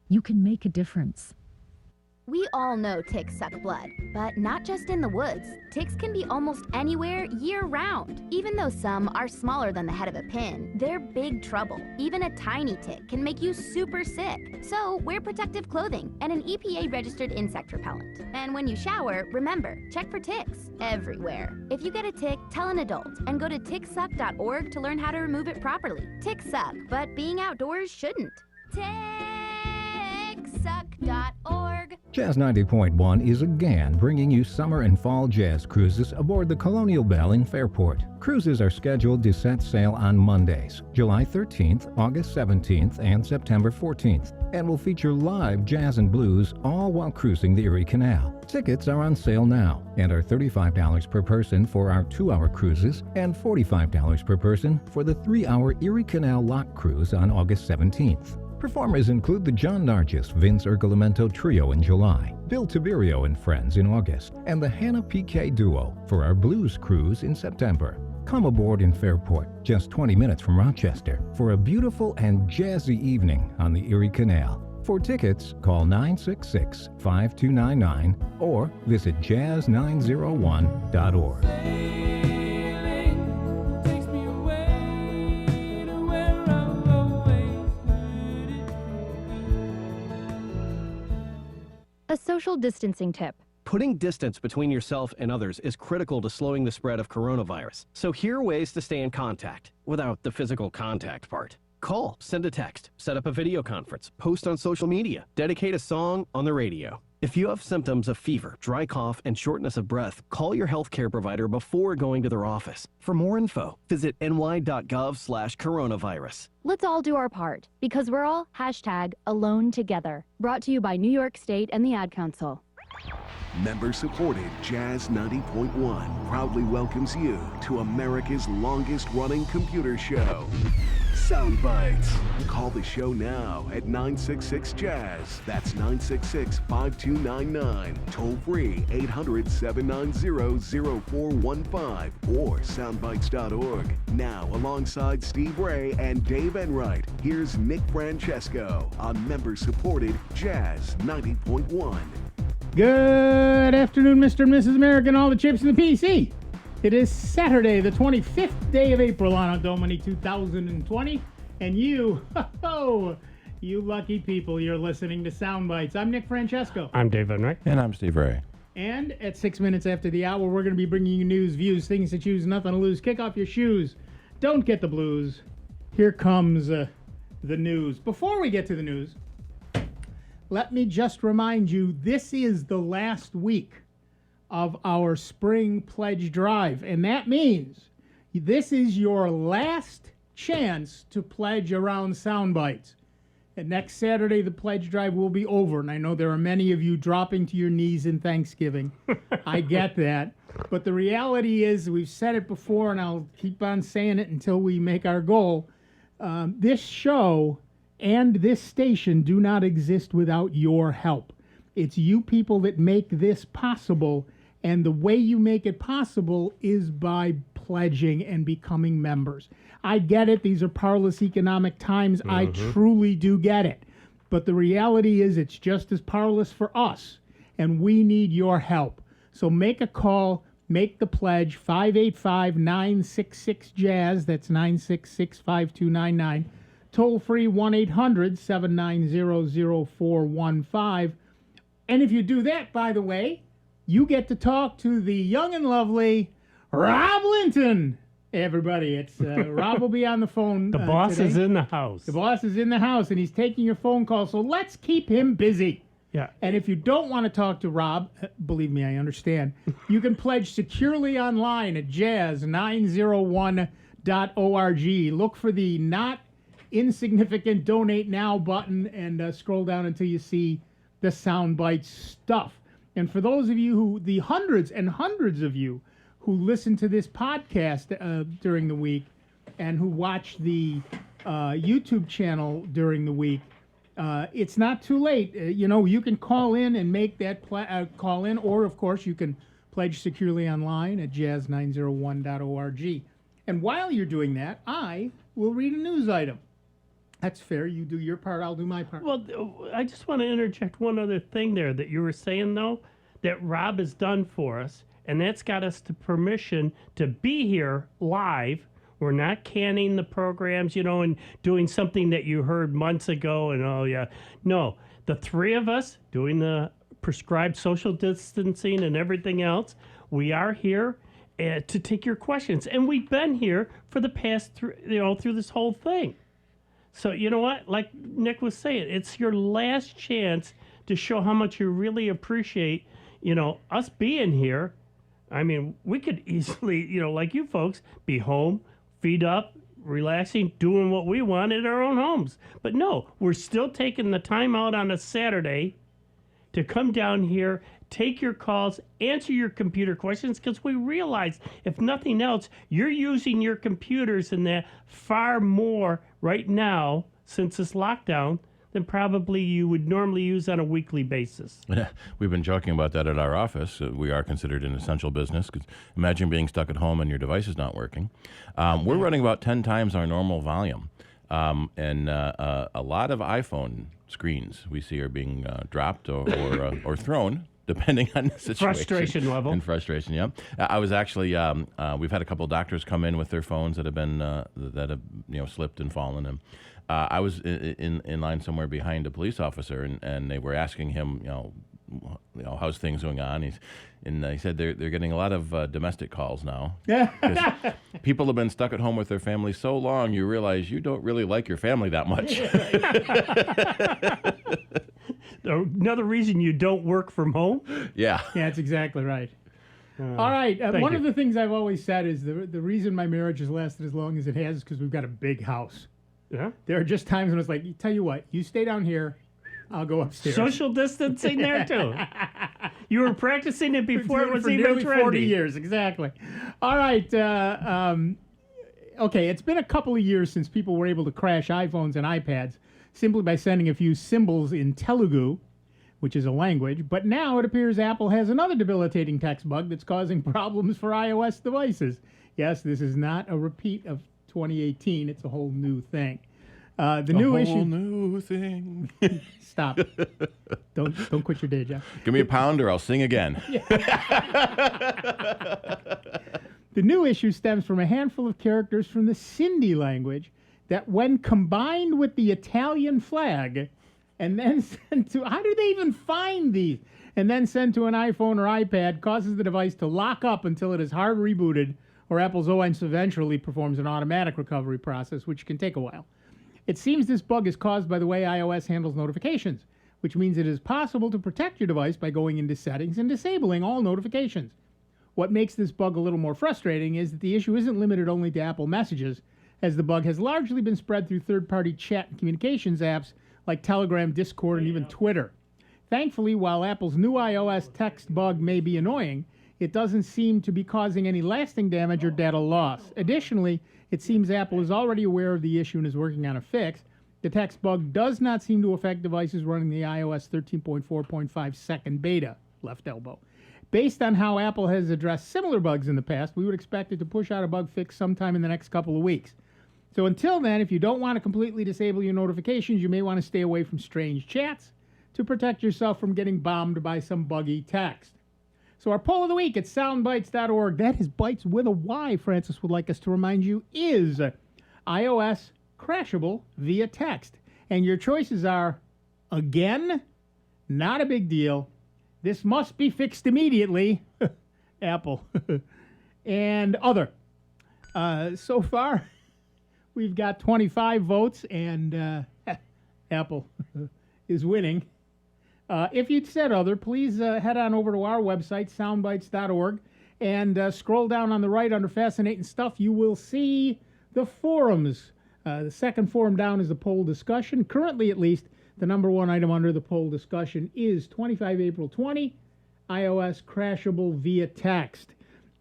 You can make a difference. We all know ticks suck blood, but not just in the woods. Ticks can be almost anywhere year-round. Even though some are smaller than the head of a pin, they're big trouble. Even a tiny tick can make you super sick. So wear protective clothing and an EPA-registered insect repellent. And when you shower, remember, check for ticks everywhere. If you get a tick, tell an adult and go to ticksuck.org to learn how to remove it properly. Ticks suck, but being outdoors shouldn't. Ticksuck.org. Jazz 90.1 is again bringing you summer and fall jazz cruises aboard the Colonial Belle in Fairport. Cruises are scheduled to set sail on Mondays, July 13th, August 17th, and September 14th, and will feature live jazz and blues all while cruising the Erie Canal. Tickets are on sale now and are $35 per person for our 2-hour cruises and $45 per person for the 3-hour Erie Canal Lock Cruise on August 17th. Performers include the John Nargis Vince Ercolamento Trio in July, Bill Tiberio and Friends in August, and the Hannah Piquet Duo for our Blues Cruise in September. Come aboard in Fairport, just 20 minutes from Rochester, for a beautiful and jazzy evening on the Erie Canal. For tickets, call 966-5299 or visit jazz901.org. A social distancing tip. Putting distance between yourself and others is critical to slowing the spread of coronavirus. So here are ways to stay in contact without the physical contact part. Call, send a text, set up a video conference, post on social media, dedicate a song on the radio. If you have symptoms of fever, dry cough, and shortness of breath, call your healthcare provider before going to their office. For more info, visit ny.gov/coronavirus. Let's all do our part, because we're all #alone together. Brought to you by New York State and the Ad Council. Member-supported Jazz 90.1 proudly welcomes you to America's longest-running computer show, Sound Bytes. Call the show now at 966-JAZZ. That's 966-5299. Toll free 800-790-0415 or soundbytes.org. Now, alongside Steve Ray and Dave Enright, here's Nick Francesco on member-supported Jazz 90.1. Good afternoon, Mr. and Mrs. America, and all the chips in the PC. It is Saturday, the 25th day of April, Anno Domini 2020, and you lucky people, you're listening to Sound Bites. I'm Nick Francesco. I'm Dave Enright. And I'm Steve Ray. And at 6 minutes after the hour, we're going to be bringing you news, views, things to choose, nothing to lose. Kick off your shoes. Don't get the blues. Here comes the news. Before we get to the news, let me just remind you, this is the last week of our spring pledge drive, and that means this is your last chance to pledge around Sound Bites. And next Saturday, the pledge drive will be over, and I know there are many of you dropping to your knees in Thanksgiving. I get that. But the reality is, we've said it before, and I'll keep on saying it until we make our goal. This show and this station do not exist without your help. It's you people that make this possible, and the way you make it possible is by pledging and becoming members. I get it. These are parlous economic times. I truly do get it. But the reality is it's just as parlous for us, and we need your help. So make a call, make the pledge, 585-966-JAZZ. That's 966-5299. Toll free 1-800-790-0415. And if you do that, by the way, you get to talk to the young and lovely Rob Linton. Hey, everybody, it's Rob will be on the phone. The boss today. is in the house. The boss is in the house, and he's taking your phone call, so let's keep him busy. Yeah. And if you don't want to talk to Rob, believe me, I understand, you can pledge securely online at jazz901.org. Look for the not insignificant donate now button and scroll down until you see the Soundbite stuff. And for those of you the hundreds and hundreds of you who listen to this podcast during the week and who watch the YouTube channel during the week, it's not too late. You can call in and make that call in, or of course you can pledge securely online at jazz901.org. And while you're doing that, I will read a news item. That's fair. You do your part, I'll do my part. Well, I just want to interject one other thing there that you were saying, though, that Rob has done for us, and that's got us the permission to be here live. We're not canning the programs, and doing something that you heard months ago, and No, the three of us doing the prescribed social distancing and everything else, we are here to take your questions. And we've been here for the past, through this whole thing. So you know what? Like Nick was saying, it's your last chance to show how much you really appreciate, us being here. I mean, we could easily, like you folks, be home, feet up, relaxing, doing what we want in our own homes. But no, we're still taking the time out on a Saturday to come down here, take your calls, answer your computer questions, because we realize, if nothing else, you're using your computers in that far more right now since this lockdown than probably you would normally use on a weekly basis. We've been joking about that at our office. We are considered an essential business, because imagine being stuck at home and your device is not working. We're running about 10 times our normal volume. And a lot of iPhone screens we see are being dropped or thrown, depending on the situation. Frustration level. And frustration, yeah. I was actually, we've had a couple of doctors come in with their phones that have been, slipped and fallen. And I was in line somewhere behind a police officer, and they were asking him, how's things going on? He said they're getting a lot of domestic calls now. Yeah. People have been stuck at home with their family so long, you realize you don't really like your family that much. Another reason you don't work from home? Yeah. Yeah, that's exactly right. All right. One of the things I've always said is the reason my marriage has lasted as long as it has is because we've got a big house. Yeah. There are just times when it's like, tell you what, you stay down here, I'll go upstairs. Social distancing there, too. You were practicing it before it was for even nearly trendy. 40 years, exactly. All right. Okay, it's been a couple of years since people were able to crash iPhones and iPads simply by sending a few symbols in Telugu, which is a language. But now it appears Apple has another debilitating text bug that's causing problems for iOS devices. Yes, this is not a repeat of 2018. It's a whole new thing. New thing. Stop. Don't quit your day job. Give me a pound or I'll sing again. The new issue stems from a handful of characters from the Sindhi language that, when combined with the Italian flag and then sent to, how do they even find these? And then sent to an iPhone or iPad, causes the device to lock up until it is hard rebooted, or Apple's OS eventually performs an automatic recovery process, which can take a while. It seems this bug is caused by the way iOS handles notifications, which means it is possible to protect your device by going into settings and disabling all notifications. What makes this bug a little more frustrating is that the issue isn't limited only to Apple Messages, as the bug has largely been spread through third-party chat and communications apps like Telegram, Discord, and even Twitter. Thankfully, while Apple's new iOS text bug may be annoying, it doesn't seem to be causing any lasting damage or data loss. Additionally, it seems Apple is already aware of the issue and is working on a fix. The text bug does not seem to affect devices running the iOS 13.4.5 second beta, left elbow. Based on how Apple has addressed similar bugs in the past, we would expect it to push out a bug fix sometime in the next couple of weeks. So until then, if you don't want to completely disable your notifications, you may want to stay away from strange chats to protect yourself from getting bombed by some buggy text. So our poll of the week at soundbytes.org, that is Bytes with a Y, Francis would like us to remind you, is iOS crashable via text. And your choices are, again, not a big deal, this must be fixed immediately, Apple, and other. So far, we've got 25 votes, and Apple is winning. If you'd said other, please head on over to our website, soundbytes.org, and scroll down on the right under Fascinating Stuff. You will see the forums. The second forum down is the poll discussion. Currently, at least, the number one item under the poll discussion is 25 April 20, iOS crashable via text.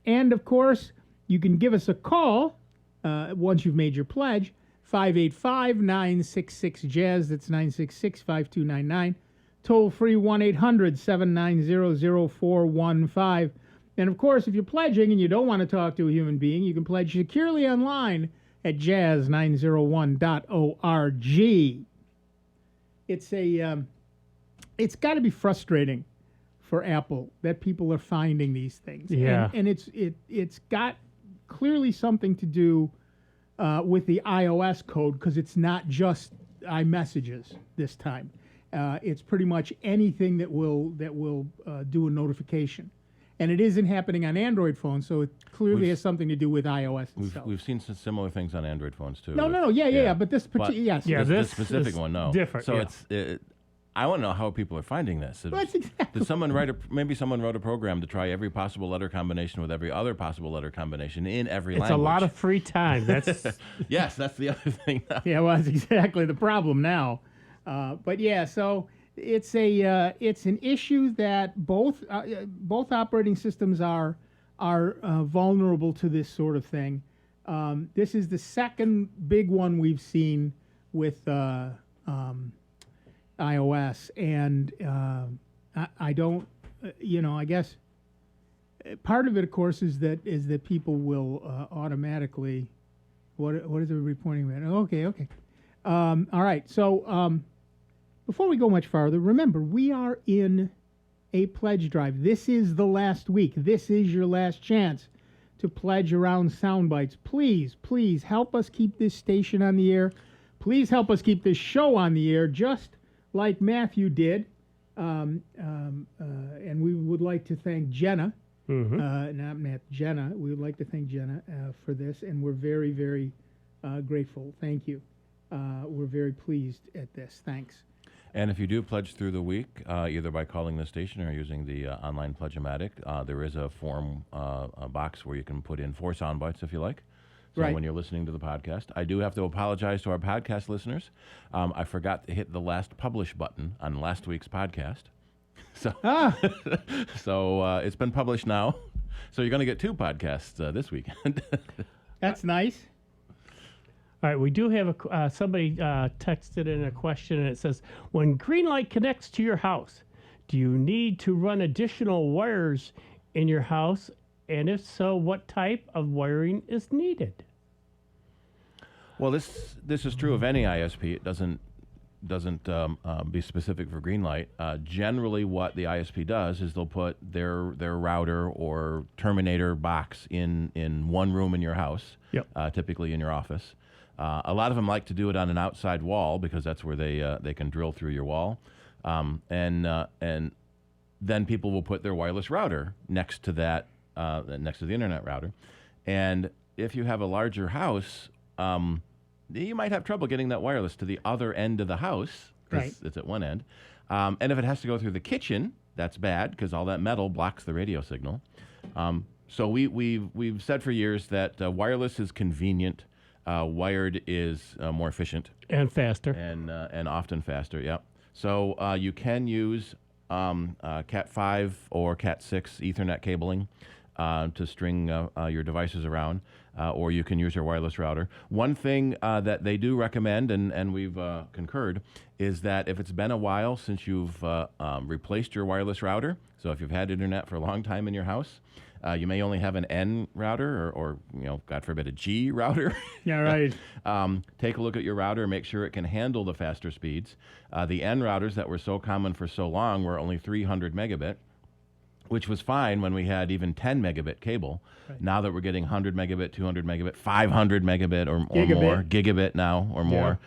And, of course, you can give us a call once you've made your pledge, 585-966-JAZZ. That's 966-5299. Toll-free 1-800-790-0415. And, of course, if you're pledging and you don't want to talk to a human being, you can pledge securely online at jazz901.org. It's got to be frustrating for Apple that people are finding these things. Yeah. And it's got clearly something to do with the iOS code, because it's not just iMessages this time. It's pretty much anything that will do a notification. And it isn't happening on Android phones, so it clearly has something to do with iOS itself. We've seen some similar things on Android phones too. No, yeah. But this particular, yes. Yeah, this this specific is one, no. different, So yeah. I want to know how people are finding this. That's exactly. Did someone maybe someone wrote a program to try every possible letter combination with every other possible letter combination in every It's language? a lot of free time. That's Yes, that's the other thing. Yeah, well, that's exactly the problem now. But yeah, so it's an issue that both operating systems are vulnerable to this sort of thing. This is the second big one we've seen with iOS, and I don't, I guess part of it, of course, is that people will automatically. What is everybody pointing at? Okay. All right. So before we go much farther, remember, we are in a pledge drive. This is the last week. This is your last chance to pledge around Soundbites. Please help us keep this station on the air. Please help us keep this show on the air, just like Matthew did. And we would like to thank Jenna. Not Matt, Jenna. We would like to thank Jenna for this, and we're very, very grateful. Thank you. We're very pleased at this. Thanks. And if you do pledge through the week, either by calling the station or using the online Pledge-O-Matic, there is a form, a box where you can put in 4 sound bites if you like. So Right. when you're listening to the podcast, I do have to apologize to our podcast listeners. I forgot to hit the last publish button on last week's podcast. So, so it's been published now. So you're going to get 2 podcasts this weekend. That's nice. All right, we do have somebody texted in a question, and it says, when Greenlight connects to your house, do you need to run additional wires in your house? And if so, what type of wiring is needed? Well, this is true of any ISP. It doesn't be specific for Greenlight. Generally, what the ISP does is they'll put their router or terminator box in one room in your house, typically in your office. A lot of them like to do it on an outside wall because that's where they can drill through your wall, and then people will put their wireless router next to that, next to the internet router. And if you have a larger house, you might have trouble getting that wireless to the other end of the house. Right. It's at one end. And if it has to go through the kitchen, that's bad because all that metal blocks the radio signal. So we've said for years that wireless is convenient. Wired is more efficient And faster. and often faster. Yeah. So you can use Cat 5 or Cat 6 Ethernet cabling to string your devices around, or you can use your wireless router. One thing that they do recommend, and we've concurred, is that if it's been a while since you've replaced your wireless router, so if you've had internet for a long time in your house, you may only have an N router or God forbid, a G router. Yeah, right. Take a look at your router and make sure it can handle the faster speeds. The N routers that were so common for so long were only 300 megabit, which was fine when we had even 10 megabit cable. Right. Now that we're getting 100 megabit, 200 megabit, 500 megabit or more, gigabit now or more,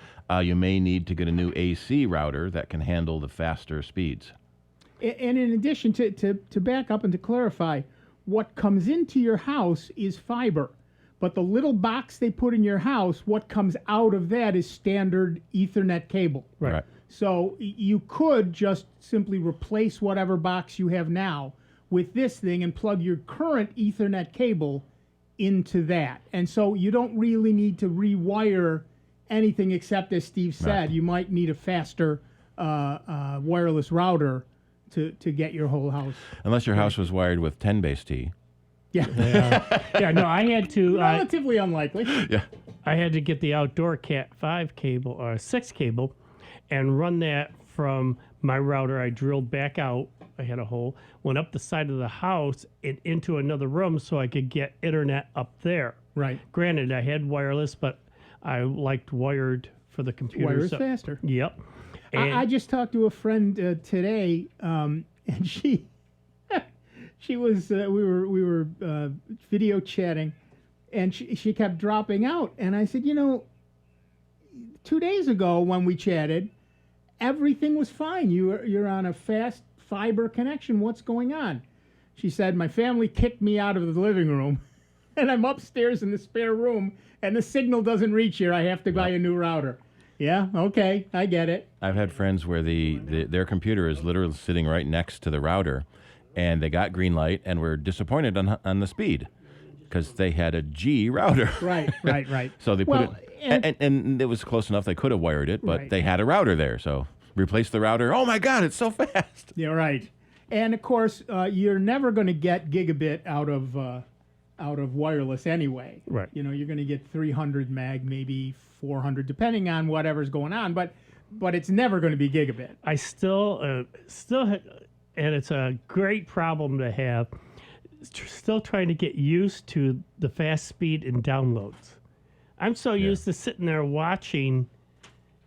you may need to get a new AC router that can handle the faster speeds. And in addition, to back up and to clarify, what comes into your house is fiber, but the little box they put in your house, what comes out of that is standard Ethernet cable. Right. So you could just simply replace whatever box you have now with this thing and plug your current Ethernet cable into that. And so you don't really need to rewire anything except, as Steve said, you might need a faster wireless router to get your whole house. Unless your house was wired with 10 base T. Yeah, no, I had to... Relatively unlikely. Yeah. I had to get the outdoor Cat 5 cable, or 6 cable, and run that from my router. I drilled back out. I had a hole, went up the side of the house and into another room so I could get internet up there. Right. Granted, I had wireless, but I liked wired for the computer. Wire is faster. Yep. I just talked to a friend today, and she was we were video chatting, and she kept dropping out, and I said, 2 days ago when we chatted, everything was fine. You're on a fast fiber connection. What's going on? She said, my family kicked me out of the living room, and I'm upstairs in the spare room, and the signal doesn't reach here. I have to buy a new router. Yeah, okay, I get it. I've had friends where their computer is literally sitting right next to the router, and they got green light and were disappointed on the speed because they had a G router. Right. So they put it, and it was close enough they could have wired it, but they had a router there, so replace the router. Oh my God, it's so fast. Yeah, right. And of course, you're never going to get gigabit out of wireless anyway. Right. You're going to get 300 meg, maybe 400, depending on whatever's going on. But it's never going to be gigabit. I still, and it's a great problem to have. Still trying to get used to the fast speed in downloads. I'm so used to sitting there watching,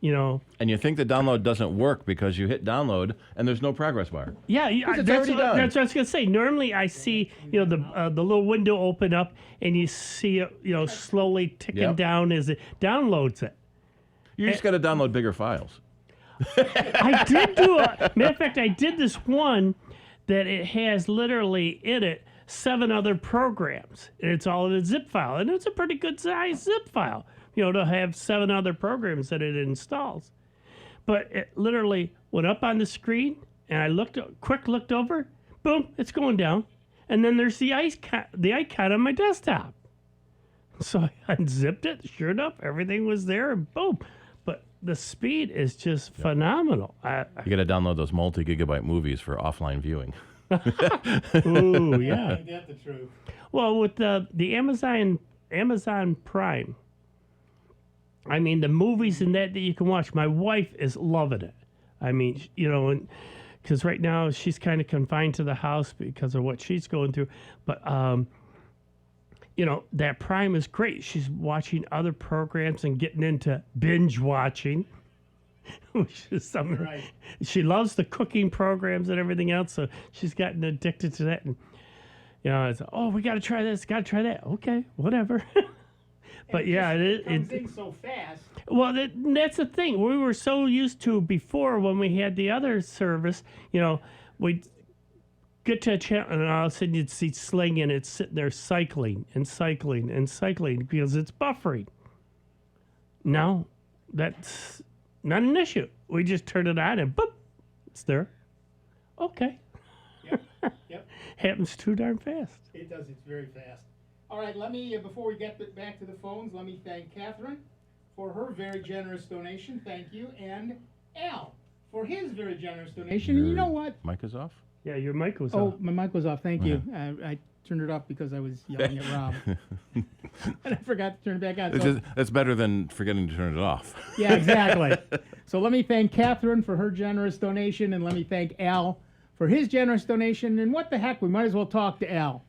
And you think the download doesn't work because you hit download and there's no progress bar. Yeah, it's that's already done. That's what I was gonna say. Normally, I see the little window open up, and you see it slowly ticking down as it downloads it. You just got to download bigger files. I did do matter of fact, I did this one that it has literally in it 7 other programs, and it's all in a zip file, and it's a pretty good sized zip file. To have 7 other programs that it installs. But it literally went up on the screen, and I looked over, boom, it's going down. And then there's the icon on my desktop. So I unzipped it, sure enough, everything was there, and boom. But the speed is just phenomenal. You got to download those multi-gigabyte movies for offline viewing. Ooh, yeah. Ain't that the truth? Well, with the Amazon Prime, I mean, the movies and that you can watch, my wife is loving it. I mean, because right now she's kind of confined to the house because of what she's going through. But, that Prime is great. She's watching other programs and getting into binge watching, which is something. Right. She loves the cooking programs and everything else, so she's gotten addicted to that. And, it's, we got to try this, got to try that. Okay, whatever. But yeah, it comes in so fast. Well, that's the thing. We were so used to before when we had the other service. We'd get to a channel, and all of a sudden you'd see Sling, and it's sitting there cycling and cycling and cycling because it's buffering. Now, that's not an issue. We just turn it on, and boop, it's there. Okay. Yep. Happens too darn fast. It does. It's very fast. All right, let me, before we get back to the phones, let me thank Catherine for her very generous donation. Thank you. And Al for his very generous donation. And you know what? Mic is off? Yeah, your mic was off. Oh, my mic was off. Thank you. I turned it off because I was yelling at Rob. And I forgot to turn it back on. That's better than forgetting to turn it off. Yeah, exactly. So let me thank Catherine for her generous donation, and let me thank Al for his generous donation. And what the heck, we might as well talk to Al.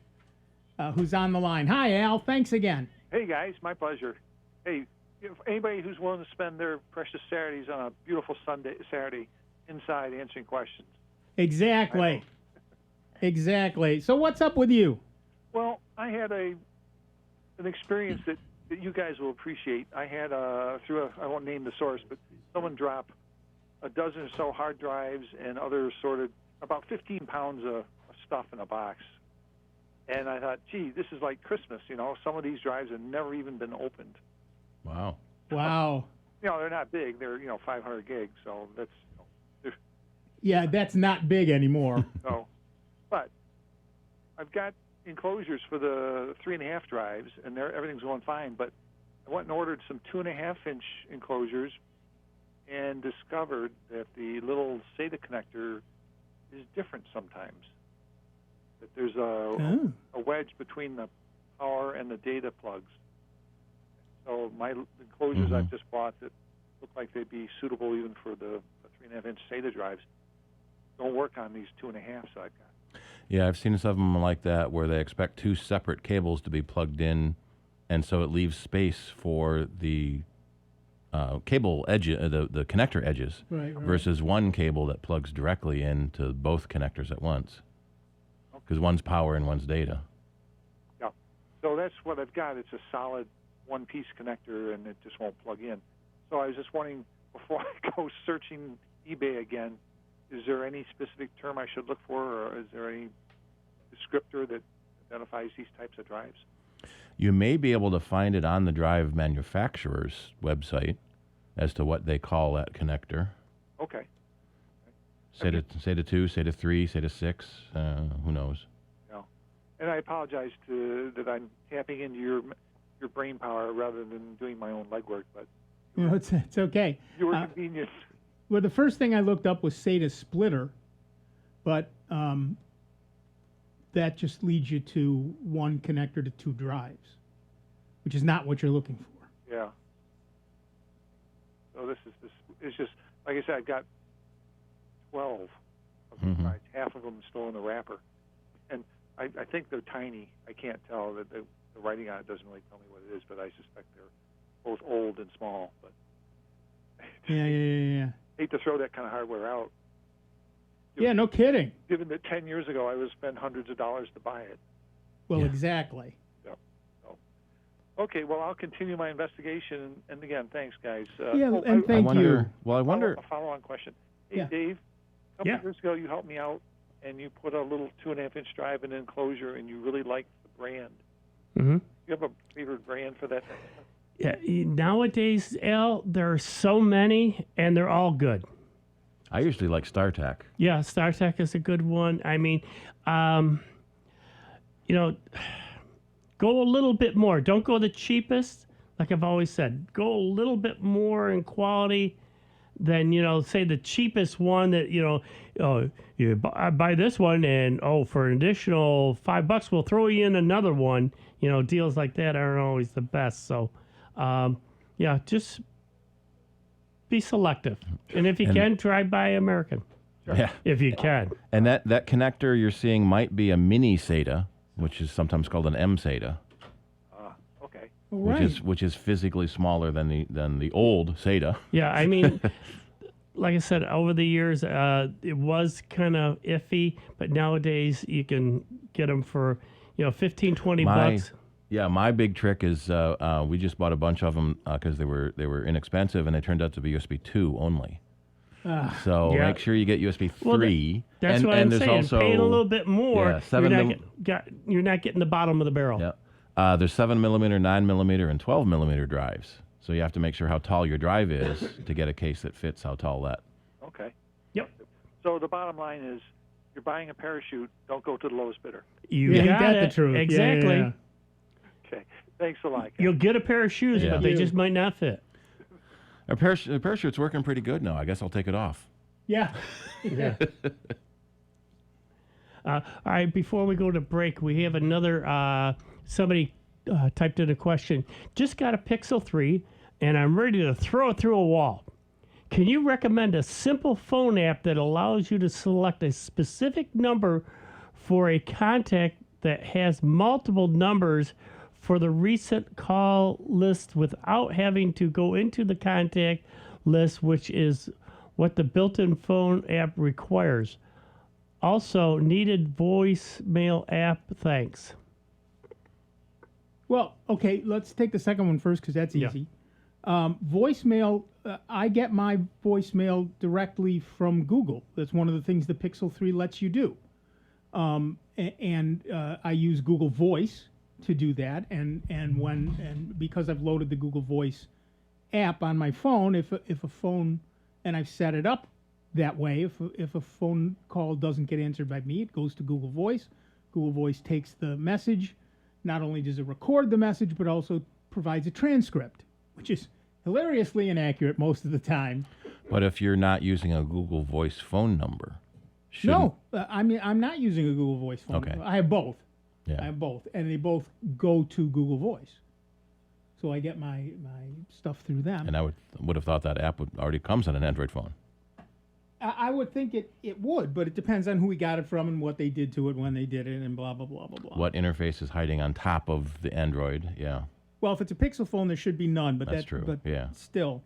Who's on the line. Hi, Al. Thanks again. Hey, guys. My pleasure. Hey, if anybody who's willing to spend their precious Saturdays on a beautiful Saturday inside answering questions. Exactly. Exactly. So what's up with you? Well, I had an experience that you guys will appreciate. I had, I won't name the source, but someone dropped a dozen or so hard drives and other about 15 pounds of stuff in a box. And I thought, gee, this is like Christmas, Some of these drives have never even been opened. Wow. Wow. They're not big. They're, 500 gigs, so that's... Yeah, that's not big anymore. No. But I've got enclosures for the 3.5 drives, and everything's going fine. But I went and ordered some 2.5-inch enclosures and discovered that the little SATA connector is different sometimes. That there's a wedge between the power and the data plugs. So my enclosures I've just bought that look like they'd be suitable even for the 3.5-inch SATA drives don't work on these 2.5s I've got. Yeah, I've seen some of them like that where they expect 2 separate cables to be plugged in, and so it leaves space for the cable edge, the connector edges, Right. versus one cable that plugs directly into both connectors at once. Because one's power and one's data. Yeah. So that's what I've got. It's a solid one-piece connector, and it just won't plug in. So I was just wondering, before I go searching eBay again, is there any specific term I should look for, or is there any descriptor that identifies these types of drives? You may be able to find it on the drive manufacturer's website as to what they call that connector. Okay. SATA 2, SATA 3, SATA 6, who knows? Yeah. And I apologize that I'm tapping into your brain power rather than doing my own legwork, but It's okay. you were convenient. Well, the first thing I looked up was SATA splitter, but that just leads you to one connector to two drives, which is not what you're looking for. Yeah. So this. It's just, like I said, I've got 12 of these drives. Half of them still in the wrapper. And I think they're tiny. I can't tell. The writing on it doesn't really tell me what it is, but I suspect they're both old and small. But Yeah. hate to throw that kind of hardware out. Yeah, no kidding. Given that 10 years ago I would spend hundreds of dollars to buy it. Well, exactly. Yep. So, okay, well, I'll continue my investigation. And again, thanks, guys. Thank you. Well, I wonder. A follow-on question. Hey, Yeah. Dave, a couple years ago you helped me out, and you put a little 2.5-inch drive in an enclosure, and you really liked the brand. Mm-hmm. You have a favorite brand for that? Yeah, nowadays, Al, there are so many, and they're all good. I usually like StarTAC. Yeah, StarTAC is a good one. I mean, go a little bit more. Don't go the cheapest. Like I've always said, go a little bit more in quality than, say the cheapest one that, you buy this one and, for an additional $5, we'll throw you in another one. Deals like that aren't always the best. So, just be selective. And if you can, try buy American. Yeah. If you can. And that connector you're seeing might be a mini SATA, which is sometimes called an M SATA. Okay. Which is physically smaller than the old SATA. Yeah, I mean, like I said, over the years, it was kind of iffy, but nowadays you can get them for, $15-20. Yeah, my big trick is we just bought a bunch of them because they were inexpensive, and they turned out to be USB 2 only. So make sure you get USB 3. That's what I'm saying. Also, paying a little bit more, yeah, you're not getting the bottom of the barrel. Yeah. There's 7mm, 9mm, and 12mm drives. So you have to make sure how tall your drive is to get a case that fits how tall that. Okay. Yep. So the bottom line is, you're buying a parachute, don't go to the lowest bidder. You got it. The truth. Exactly. Yeah. Okay. Thanks a lot, guys. You'll get a pair of shoes, but they just might not fit. The parachute's working pretty good now. I guess I'll take it off. Yeah. All right, before we go to break, we have another, somebody typed in a question. Just got a Pixel 3, and I'm ready to throw it through a wall. Can you recommend a simple phone app that allows you to select a specific number for a contact that has multiple numbers for the recent call list without having to go into the contact list, which is what the built-in phone app requires? Also, needed voicemail app, thanks. Well, okay, let's take the second one first because that's easy. Voicemail, I get my voicemail directly from Google. That's one of the things the Pixel 3 lets you do. And I use Google Voice to do that. And because I've loaded the Google Voice app on my phone, if a phone, and I've set it up that way, if a phone call doesn't get answered by me, it goes to Google Voice. Google Voice takes the message. Not only does it record the message, but also provides a transcript, which is hilariously inaccurate most of the time. But if you're not using a Google Voice phone number, no, I'm not using a Google Voice phone number. I have both. Yeah. I have both, and they both go to Google Voice. So I get my stuff through them. And I would have thought that app already comes on an Android phone. I would think it would, but it depends on who we got it from and what they did to it when they did it and blah, blah, blah, blah, blah. What interface is hiding on top of the Android, yeah. Well, if it's a Pixel phone, there should be none, but that's true, but yeah. Still.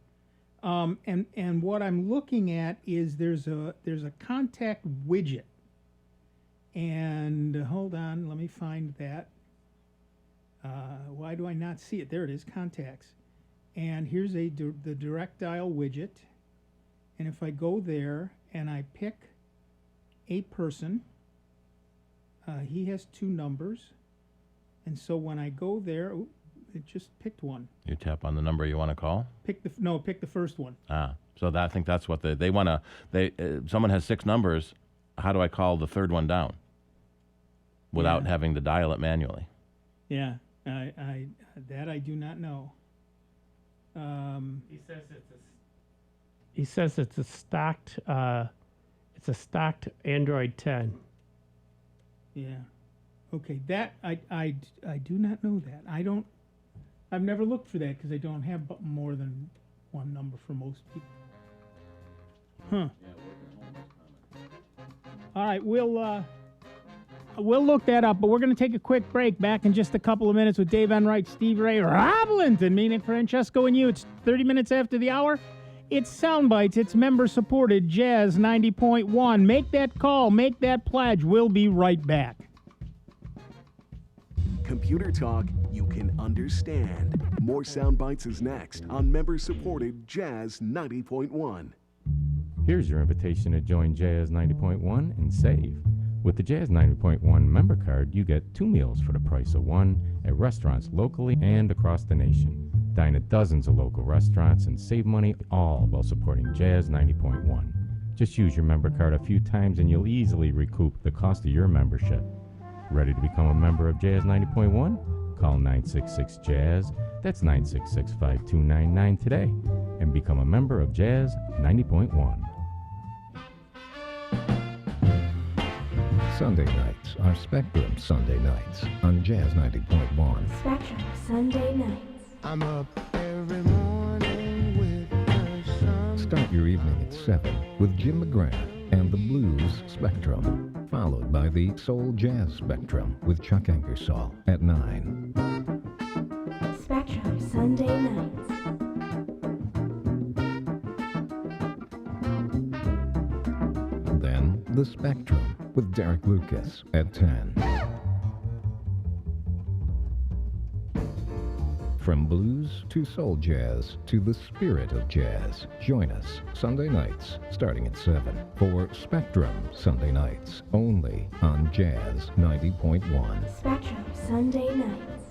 And what I'm looking at is there's a contact widget. And hold on, let me find that. Why do I not see it? There it is, contacts. And here's the direct dial widget. And if I go there and I pick a person, he has 2 numbers. And so when I go there, it just picked one. You tap on the number you want to call? Pick the first one. So I think that's what they want to. Someone has 6 numbers. How do I call the third one down without having to dial it manually? Yeah, I do not know. He says it's a stocked Android 10. Yeah. Okay, that I do not know that. I've never looked for that because I don't have more than one number for most people. Huh. All right, we'll look that up, but we're going to take a quick break. Back in just a couple of minutes with Dave Enright, Steve Ray, Rob Linton, me, Nick Francesco, and you. It's 30 minutes after the hour. It's Soundbites. It's member-supported Jazz 90.1. Make that call. Make that pledge. We'll be right back. Computer talk you can understand. More Soundbites is next on member-supported Jazz 90.1. Here's your invitation to join Jazz 90.1 and save. With the Jazz 90.1 member card, you get 2 meals for the price of 1 at restaurants locally and across the nation. Dine at dozens of local restaurants and save money, all while supporting Jazz 90.1. Just use your member card a few times and you'll easily recoup the cost of your membership. Ready to become a member of Jazz 90.1? Call 966-JAZZ, that's 966-5299 today, and become a member of Jazz 90.1. Sunday nights are Spectrum Sunday nights on Jazz 90.1. Spectrum Sunday nights. I'm up every morning with the sun. Start your evening at 7 with Jim McGrath and the Blues Spectrum, followed by the Soul Jazz Spectrum with Chuck Ankersall at 9. Spectrum Sunday nights. Then The Spectrum with Derek Lucas at 10. From blues to soul jazz to the spirit of jazz, join us Sunday nights starting at 7 for Spectrum Sunday nights, only on Jazz 90.1. Spectrum Sunday nights.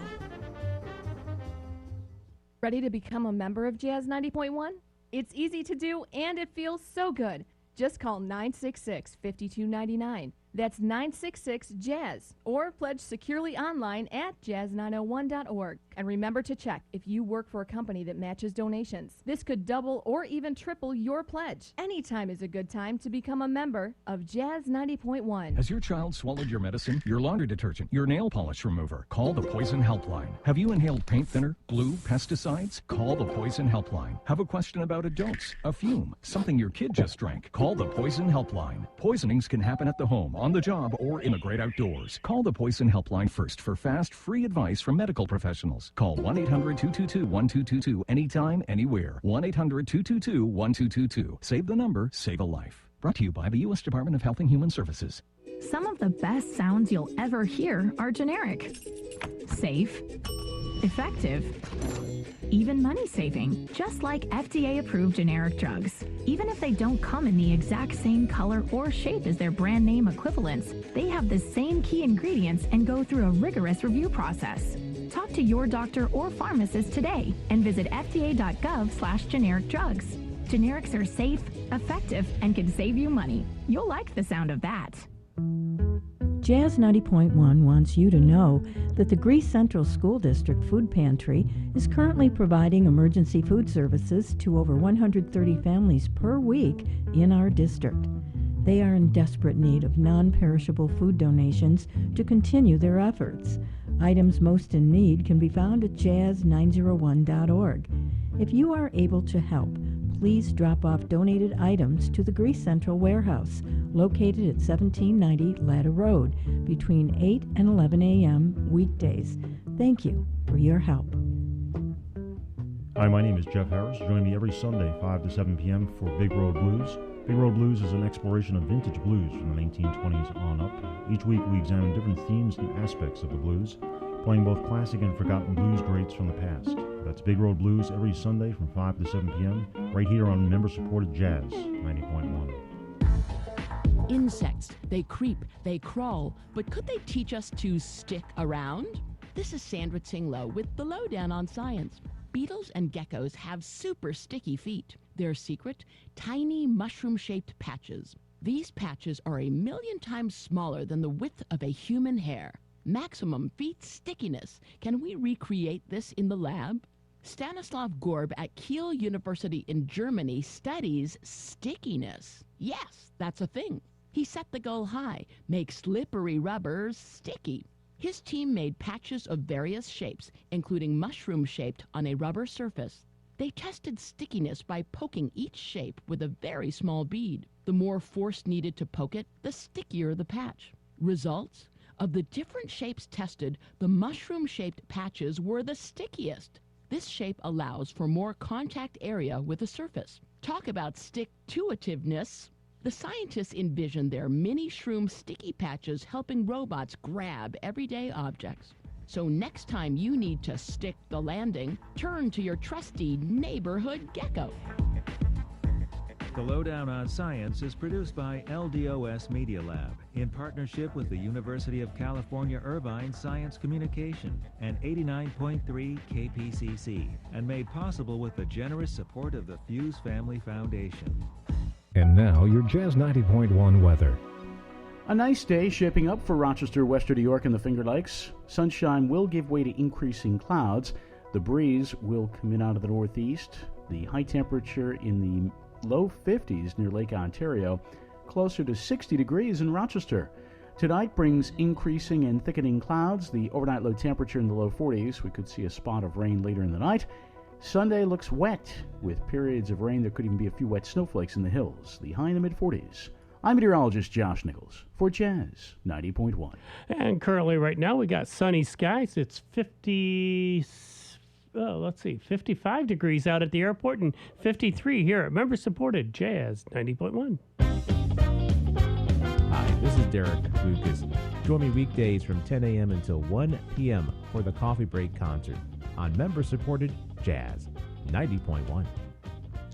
Ready to become a member of Jazz 90.1? It's easy to do and it feels so good. Just call 966-5299. That's 966-JAZZ, or pledge securely online at jazz901.org. And remember to check if you work for a company that matches donations. This could double or even triple your pledge. Anytime is a good time to become a member of Jazz 90.1. Has your child swallowed your medicine, your laundry detergent, your nail polish remover? Call the Poison Helpline. Have you inhaled paint thinner, glue, pesticides? Call the Poison Helpline. Have a question about a dose, a fume, something your kid just drank? Call the Poison Helpline. Poisonings can happen at the home, on the job, or in the great outdoors. Call the Poison Helpline first for fast, free advice from medical professionals. Call 1-800-222-1222 anytime, anywhere. 1-800-222-1222. Save the number, save a life. Brought to you by the U.S. Department of Health and Human Services. Some of the best sounds you'll ever hear are generic. Safe, effective, even money-saving, just like FDA-approved generic drugs. Even if they don't come in the exact same color or shape as their brand name equivalents, they have the same key ingredients and go through a rigorous review process. Talk to your doctor or pharmacist today and visit fda.gov/generic drugs. Generics are safe, effective, and can save you money. You'll like the sound of that. Jazz 90.1 wants you to know that the Greece Central School District Food Pantry is currently providing emergency food services to over 130 families per week in our district. They are in desperate need of non-perishable food donations to continue their efforts. Items most in need can be found at jazz901.org. If you are able to help, please drop off donated items to the Greece Central Warehouse, located at 1790 Ladder Road, between 8 and 11 a.m. weekdays. Thank you for your help. Hi, my name is Jeff Harris. Join me every Sunday, 5 to 7 p.m. for Big Road Blues. Big Road Blues is an exploration of vintage blues from the 1920s on up. Each week we examine different themes and aspects of the blues, playing both classic and forgotten blues greats from the past. That's Big Road Blues every Sunday from 5 to 7 p.m. right here on member-supported Jazz 90.1. Insects, they creep, they crawl, but could they teach us to stick around? This is Sandra Tinglow with the Lowdown on Science. Beetles and geckos have super sticky feet. Their secret? Tiny mushroom-shaped patches. These patches are 1,000,000 times smaller than the width of a human hair. Maximum feet stickiness. Can we recreate this in the lab? Stanislav Gorb at Kiel University in Germany studies stickiness. Yes, that's a thing. He set the goal high, make slippery rubber sticky. His team made patches of various shapes, including mushroom-shaped on a rubber surface. They tested stickiness by poking each shape with a very small bead. The more force needed to poke it, the stickier the patch. Results? Of the different shapes tested, the mushroom-shaped patches were the stickiest. This shape allows for more contact area with the surface. Talk about stick-to-ativeness. The scientists envisioned their mini shroom sticky patches helping robots grab everyday objects. So next time you need to stick the landing, turn to your trusty neighborhood gecko. The Lowdown on Science is produced by LDOS Media Lab in partnership with the University of California Irvine Science Communication and 89.3 KPCC, and made possible with the generous support of the Fuse Family Foundation. And now, your Jazz 90.1 weather. A nice day shaping up for Rochester, Western New York, and the Finger Lakes. Sunshine will give way to increasing clouds. The breeze will come in out of the northeast. The high temperature in the low 50s near Lake Ontario, closer to 60 degrees in Rochester. Tonight brings increasing and thickening clouds. The overnight low temperature in the low 40s. We could see a spot of rain later in the night. Sunday looks wet, with periods of rain. There could even be a few wet snowflakes in the hills. The high in the mid-40s. I'm meteorologist Josh Nichols for Jazz 90.1. And currently right now we got sunny skies. It's 55 degrees out at the airport and 53 here at member-supported Jazz 90.1. Hi, this is Derek Lucas. Join me weekdays from 10 a.m. until 1 p.m. for the Coffee Break Concert on member-supported Jazz 90.1.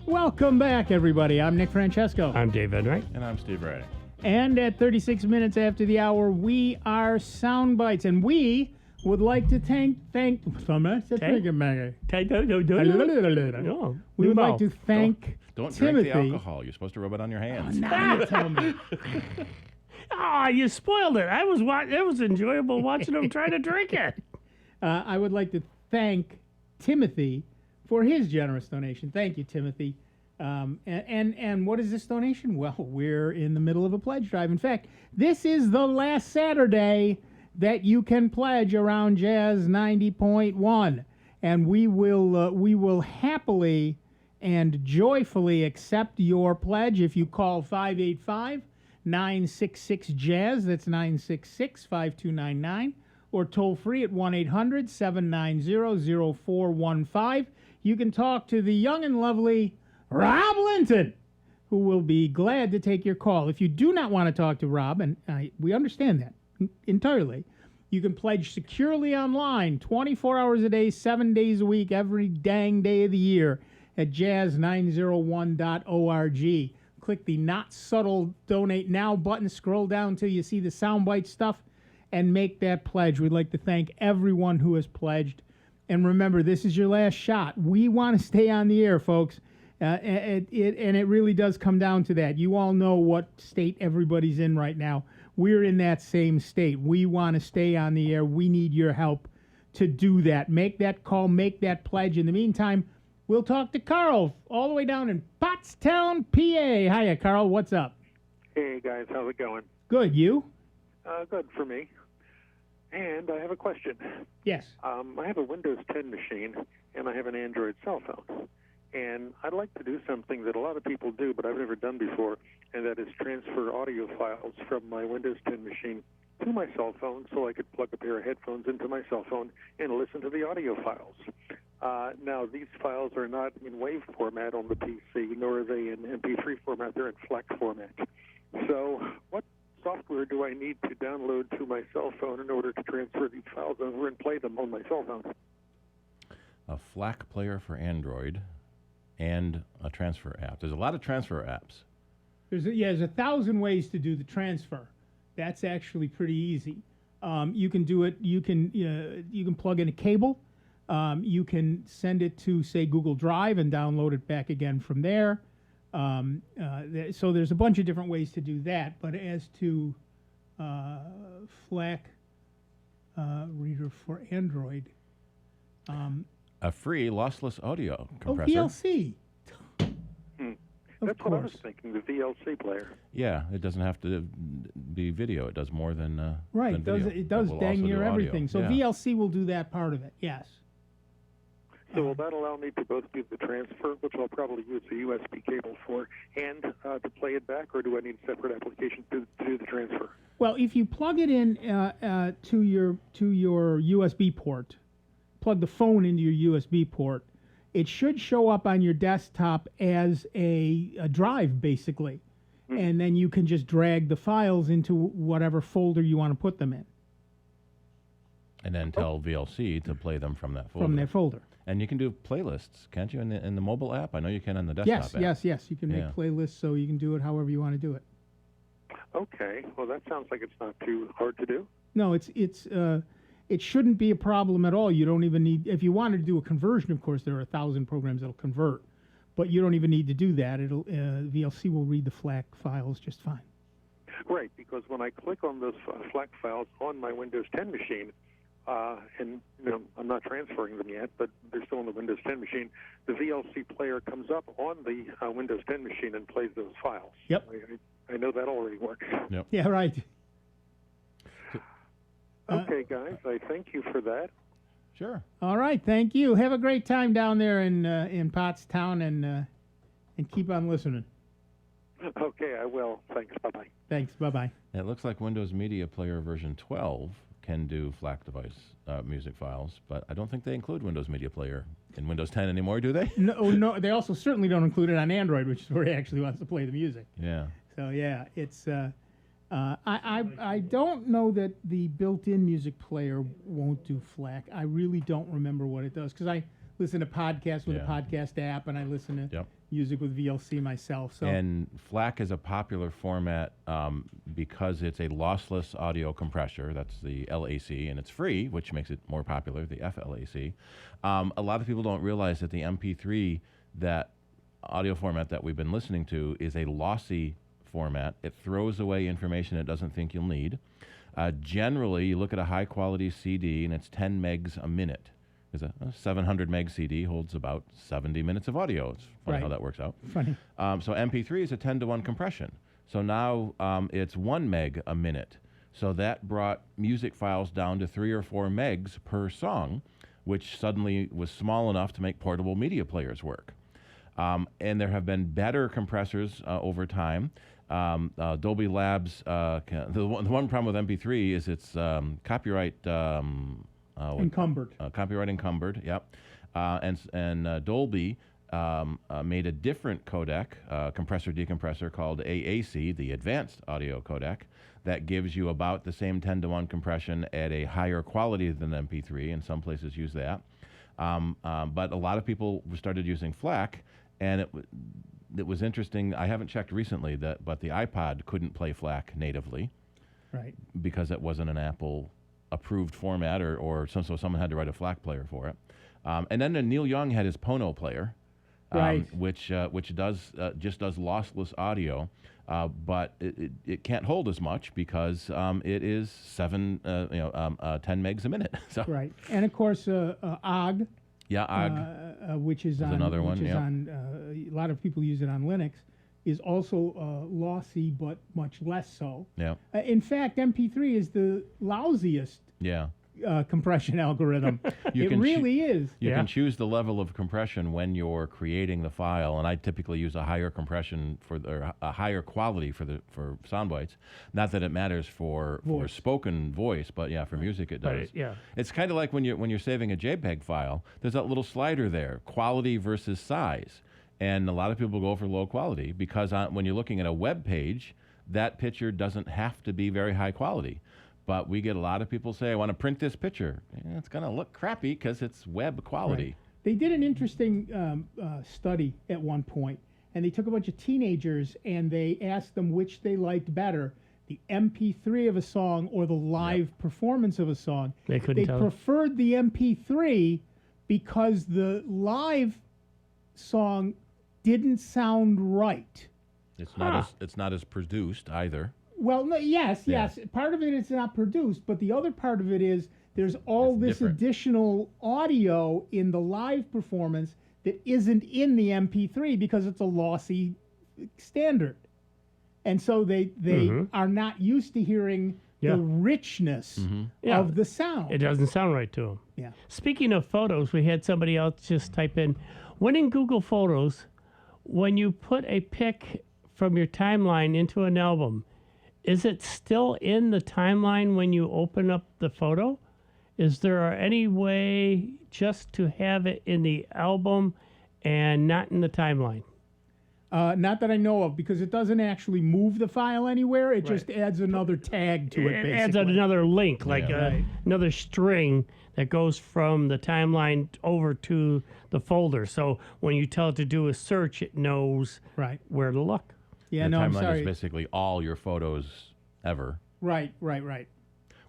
Welcome back, everybody. I'm Nick Francesco. I'm Dave Enright. And I'm Steve Ray. And at 36 minutes after the hour, we are Sound Bytes, and we would like to thank No. We would like to thank Don't Timothy. drink the alcohol. You're supposed to rub it on your hands. Now you tell me. You spoiled it. It was enjoyable watching him try to drink it. I would like to thank Timothy for his generous donation. Thank you, Timothy. And what is this donation? Well, we're in the middle of a pledge drive. In fact, this is the last Saturday that you can pledge around Jazz 90.1, and we will happily and joyfully accept your pledge if you call 585-966-JAZZ. That's 966-5299. Or toll free at 1-800-790-0415. You can talk to the young and lovely Rob Linton, who will be glad to take your call. If you do not want to talk to Rob, and we understand that entirely, you can pledge securely online 24 hours a day, 7 days a week, every dang day of the year at jazz901.org. Click the Not Subtle Donate Now button, scroll down until you see the Soundbite stuff, and make that pledge. We'd like to thank everyone who has pledged. And remember, this is your last shot. We want to stay on the air, folks. And it really does come down to that. You all know what state everybody's in right now. We're in that same state. We want to stay on the air. We need your help to do that. Make that call. Make that pledge. In the meantime, we'll talk to Carl all the way down in Pottstown, PA. Hiya, Carl. What's up? Hey, guys. How's it going? Good. You? Good for me. And I have a question. Yes. I have a Windows 10 machine, and I have an Android cell phone. And I'd like to do something that a lot of people do, but I've never done before, and that is transfer audio files from my Windows 10 machine to my cell phone so I could plug a pair of headphones into my cell phone and listen to the audio files. Now, these files are not in WAV format on the PC, nor are they in MP3 format. They're in FLAC format. So what software do I need to download to my cell phone in order to transfer these files over and play them on my cell phone? A FLAC player for Android and a transfer app. There's a lot of transfer apps. There's 1,000 ways to do the transfer. That's actually pretty easy. You can do it. You can plug in a cable. You can send it to, say, Google Drive and download it back again from there. So there's a bunch of different ways to do that. But as to FLAC reader for Android, a free lossless audio compressor. VLC. That's what I was thinking, the VLC player. Yeah, it doesn't have to be video. It does more than right. Than video. It does dang near everything. So VLC will do that part of it. Yes. So will that allow me to both do the transfer, which I'll probably use a USB cable for, and to play it back, or do I need a separate application to do the transfer? Well, if you plug it in to your USB port, plug the phone into your USB port, it should show up on your desktop as a drive, basically. And then you can just drag the files into whatever folder you want to put them in. And then tell VLC to play them from that folder. From that folder. And you can do playlists, can't you, in the mobile app? I know you can on the desktop app. Yes. You can make playlists, so you can do it however you want to do it. Okay. Well, that sounds like it's not too hard to do. No, it shouldn't be a problem at all. You don't even need, if you wanted to do a conversion, of course, there are 1,000 programs that'll convert, but you don't even need to do that. VLC will read the FLAC files just fine. Right, because when I click on those FLAC files on my Windows 10 machine, and I'm not transferring them yet, but they're still on the Windows 10 machine, the VLC player comes up on the Windows 10 machine and plays those files. Yep. I know that already works. Yep. Yeah, right. Okay, guys, I thank you for that. Sure. All right, thank you. Have a great time down there in Pottstown, and keep on listening. Okay, I will. Thanks. Bye-bye. Thanks. Bye-bye. It looks like Windows Media Player version 12 can do FLAC device music files, but I don't think they include Windows Media Player in Windows 10 anymore, do they? No. They also certainly don't include it on Android, which is where he actually wants to play the music. Yeah. So yeah, it's. I don't know that the built-in music player won't do FLAC. I really don't remember what it does because I listen to podcasts with a podcast app, and I listen to music with VLC myself. So and FLAC is a popular format because it's a lossless audio compressor. That's the LAC, and it's free, which makes it more popular, the FLAC. A lot of people don't realize that the MP3, that audio format that we've been listening to, is a lossy format. It throws away information it doesn't think you'll need. Generally, you look at a high-quality CD, and it's 10 megs a minute. Because a 700 meg CD holds about 70 minutes of audio. It's funny how that works out. Funny. So MP3 is a 10-to-1 compression. So now it's 1 meg a minute. So that brought music files down to 3 or 4 megs per song, which suddenly was small enough to make portable media players work. And there have been better compressors over time. Dolby Labs, the one problem with MP3 is it's copyright encumbered. Copyright encumbered, yep. And Dolby made a different codec, compressor-decompressor, called AAC, the Advanced Audio Codec, that gives you about the same 10-to-1 compression at a higher quality than MP3, and some places use that. But a lot of people started using FLAC, and it was interesting. I haven't checked recently, but the iPod couldn't play FLAC natively. Right. Because it wasn't an Apple approved format, so someone had to write a FLAC player for it. And then Neil Young had his Pono player, which does just does lossless audio, but it can't hold as much because it is 10 megs a minute. So. Right, and of course OGG. Yeah, OGG. Which is on another one. Which is on a lot of people use it on Linux. Is also lossy, but much less so. Yeah. In fact, MP3 is the lousiest compression algorithm. You It can really is. You can choose the level of compression when you're creating the file, and I typically use a higher compression or a higher quality for sound bites. Not that it matters for spoken voice, but yeah, for music it does. Right, yeah. It's kind of like when you're saving a JPEG file. There's that little slider there, quality versus size, and a lot of people go for low quality because when you're looking at a web page, that picture doesn't have to be very high quality. But we get a lot of people say, I want to print this picture. It's going to look crappy because it's web quality. Right. They did an interesting study at one point, and they took a bunch of teenagers and they asked them which they liked better, the MP3 of a song or the live performance of a song. They couldn't tell. Preferred the MP3 because the live song didn't sound right. It's not as produced either. Well, no, yes. Part of it is not produced, but the other part of it is there's all this additional audio in the live performance that isn't in the MP3 because it's a lossy standard. And so they are not used to hearing the richness of the sound. It doesn't sound right to them. Yeah. Speaking of photos, we had somebody else just type in, when in Google Photos, when you put a pic from your timeline into an album, is it still in the timeline when you open up the photo? Is there any way just to have it in the album and not in the timeline? Not that I know of, because it doesn't actually move the file anywhere. It just adds another tag to it, basically. It adds another link, like another string that goes from the timeline over to the folder. So when you tell it to do a search, it knows where to look. Yeah, the no, I'm timeline sorry. is basically all your photos ever. Right.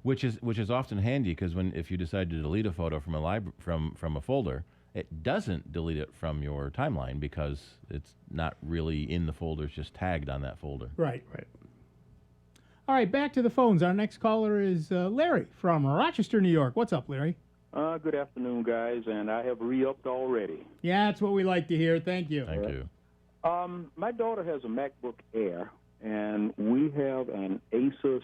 Which is often handy because if you decide to delete a photo from a folder, it doesn't delete it from your timeline because it's not really in the folder, it's just tagged on that folder. Right. All right, back to the phones. Our next caller is Larry from Rochester, New York. What's up, Larry? Good afternoon, guys, and I have re-upped already. Yeah, that's what we like to hear. Thank you. Thank you. My daughter has a MacBook Air, and we have an Asus,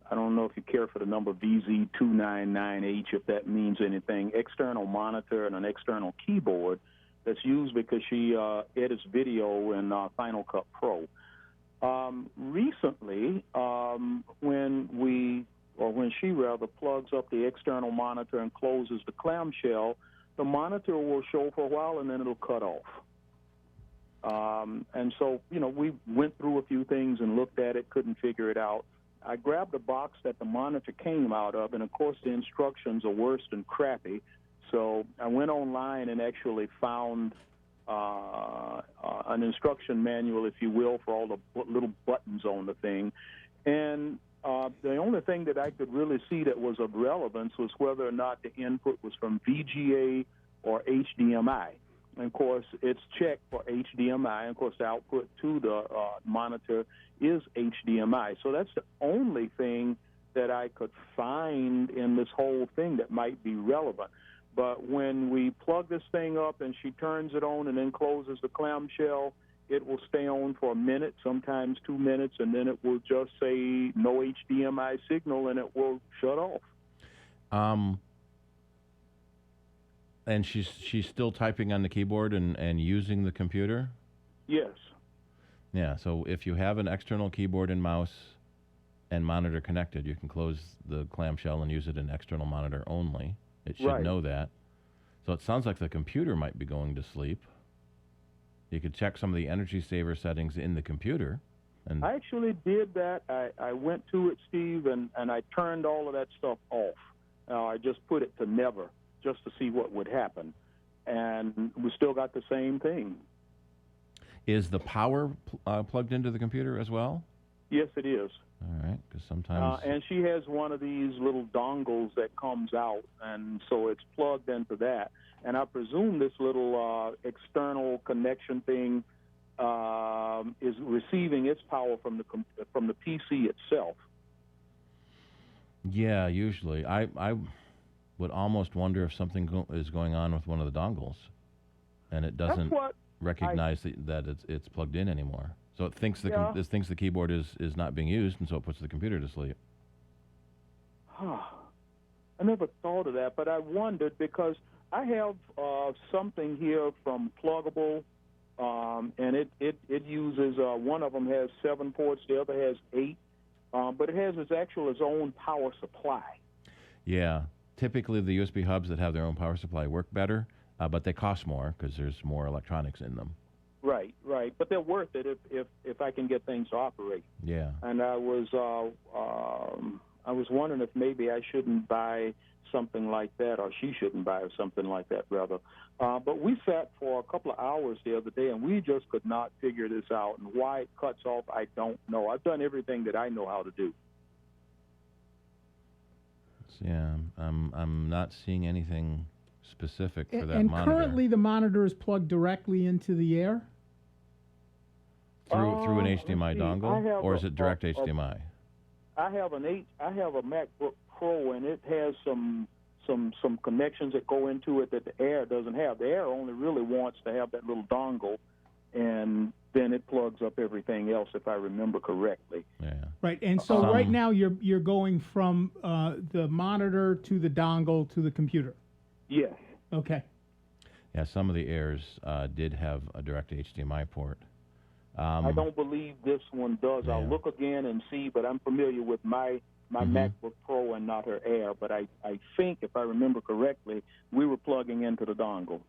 I don't know if you care for the number VZ299H, if that means anything, external monitor and an external keyboard that's used because she edits video in Final Cut Pro. Recently, when she plugs up the external monitor and closes the clamshell, the monitor will show for a while and then it'll cut off. And so, we went through a few things and looked at it, couldn't figure it out. I grabbed the box that the monitor came out of, and of course the instructions are worse than crappy. So I went online and actually found an instruction manual, if you will, for all the little buttons on the thing. And the only thing that I could really see that was of relevance was whether or not the input was from VGA or HDMI. And of course, it's checked for HDMI. And of course, the output to the monitor is HDMI. So that's the only thing that I could find in this whole thing that might be relevant. But when we plug this thing up and she turns it on and then closes the clamshell, it will stay on for a minute, sometimes 2 minutes, and then it will just say no HDMI signal and it will shut off. And she's still typing on the keyboard and using the computer? Yes. Yeah, so if you have an external keyboard and mouse and monitor connected, you can close the clamshell and use it in external monitor only. It should know that. So it sounds like the computer might be going to sleep. You could check some of the energy saver settings in the computer. And I actually did that. I went to it, Steve, and I turned all of that stuff off. I just put it to never, just to see what would happen. And we still got the same thing. Is the power plugged into the computer as well? Yes, it is. All right, because sometimes... and she has one of these little dongles that comes out, and so it's plugged into that. And I presume this little external connection thing is receiving its power from the PC itself. Yeah, usually. I would almost wonder if something is going on with one of the dongles, and it doesn't recognize that it's plugged in anymore. So it thinks it thinks the keyboard is not being used, and so it puts the computer to sleep. I never thought of that, but I wondered because I have something here from Pluggable, and it uses, one of them has 7 ports, the other has 8, but it has its own power supply. Yeah. Typically, the USB hubs that have their own power supply work better, but they cost more because there's more electronics in them. Right. But they're worth it if I can get things to operate. Yeah. And I was wondering if maybe I shouldn't buy something like that, or she shouldn't buy something like that, rather. But we sat for a couple of hours the other day, and we just could not figure this out. And why it cuts off, I don't know. I've done everything that I know how to do. Yeah, I'm not seeing anything specific for that And monitor. currently the monitor is plugged directly into the air? Through an HDMI dongle, or is it direct HDMI? I have a MacBook Pro, and it has some connections that go into it that the Air doesn't have. The Air only really wants to have that little dongle, and then it plugs up everything else, if I remember correctly. Yeah. Right, and so right now you're going from the monitor to the dongle to the computer. Yes. Okay. Yeah, some of the Airs did have a direct HDMI port. I don't believe this one does. I'll look again and see, but I'm familiar with my MacBook Pro and not her Air. But I think, if I remember correctly, we were plugging into the dongle.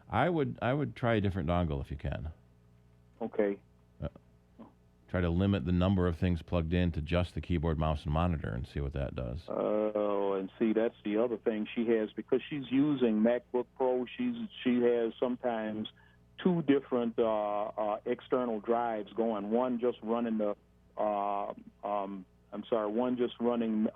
I would try a different dongle if you can. Okay. Try to limit the number of things plugged in to just the keyboard, mouse, and monitor, and see what that does. Oh, and see, that's the other thing she has, because she's using MacBook Pro. She has sometimes 2 different external drives going. One just running one just running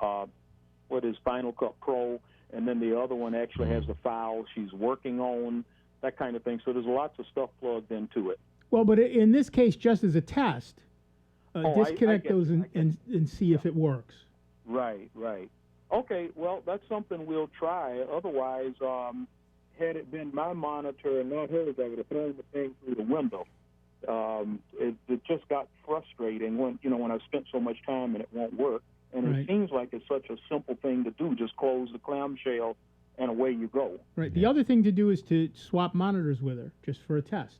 what is Final Cut Pro, and then the other one actually has the file she's working on, that kind of thing. So there's lots of stuff plugged into it. Well, but in this case, just as a test, disconnect I those and see if it works. Right. Okay, well, that's something we'll try. Otherwise, had it been my monitor and not hers, I would have thrown the thing through the window. It just got frustrating when I spent so much time and it won't work. And Right. It seems like it's such a simple thing to do. Just close the clamshell and away you go. Right. The other thing to do is to swap monitors with her, just for a test.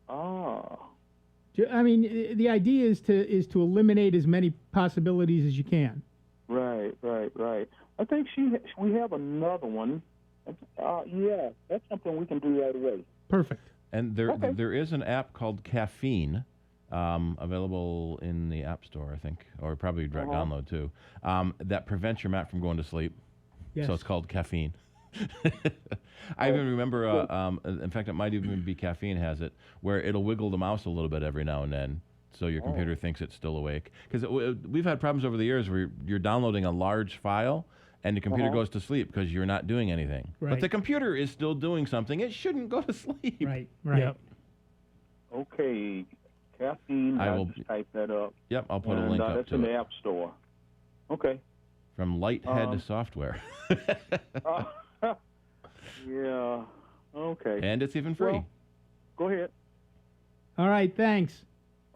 Ah. I mean, the idea is to eliminate as many possibilities as you can. Right. I think we have another one. Yeah, that's something we can do right away. Perfect. And there is an app called Caffeine, available in the App Store, I think, or probably direct download too, that prevents your Mac from going to sleep. Yes. So it's called Caffeine. I even remember, in fact, it might even be Caffeine has it, where it'll wiggle the mouse a little bit every now and then, so your computer thinks it's still awake. Because we've had problems over the years where you're downloading a large file, and the computer goes to sleep because you're not doing anything. Right. But the computer is still doing something. It shouldn't go to sleep. Right. Yep. Okay, Caffeine. I'll just type that up. Yep, I'll put a link up that's to in it. the App Store. Okay. From Lighthead Software. Yeah. Okay. And it's even free. Well, go ahead. All right. Thanks.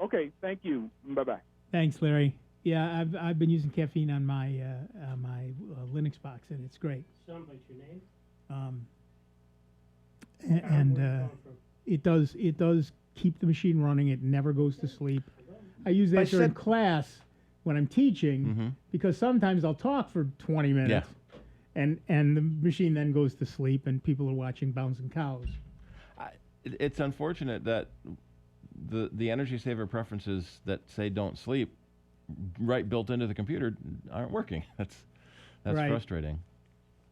Okay. Thank you. Bye-bye. Thanks, Larry. Yeah, I've been using Caffeine on my Linux box, and it's great. Sounds like your name. It does keep the machine running. It never goes to sleep. I use that during class when I'm teaching because sometimes I'll talk for 20 minutes, and the machine then goes to sleep, and people are watching Bouncing Cows. It's unfortunate that the energy saver preferences that say don't sleep, right built into the computer, aren't working. That's Right. frustrating.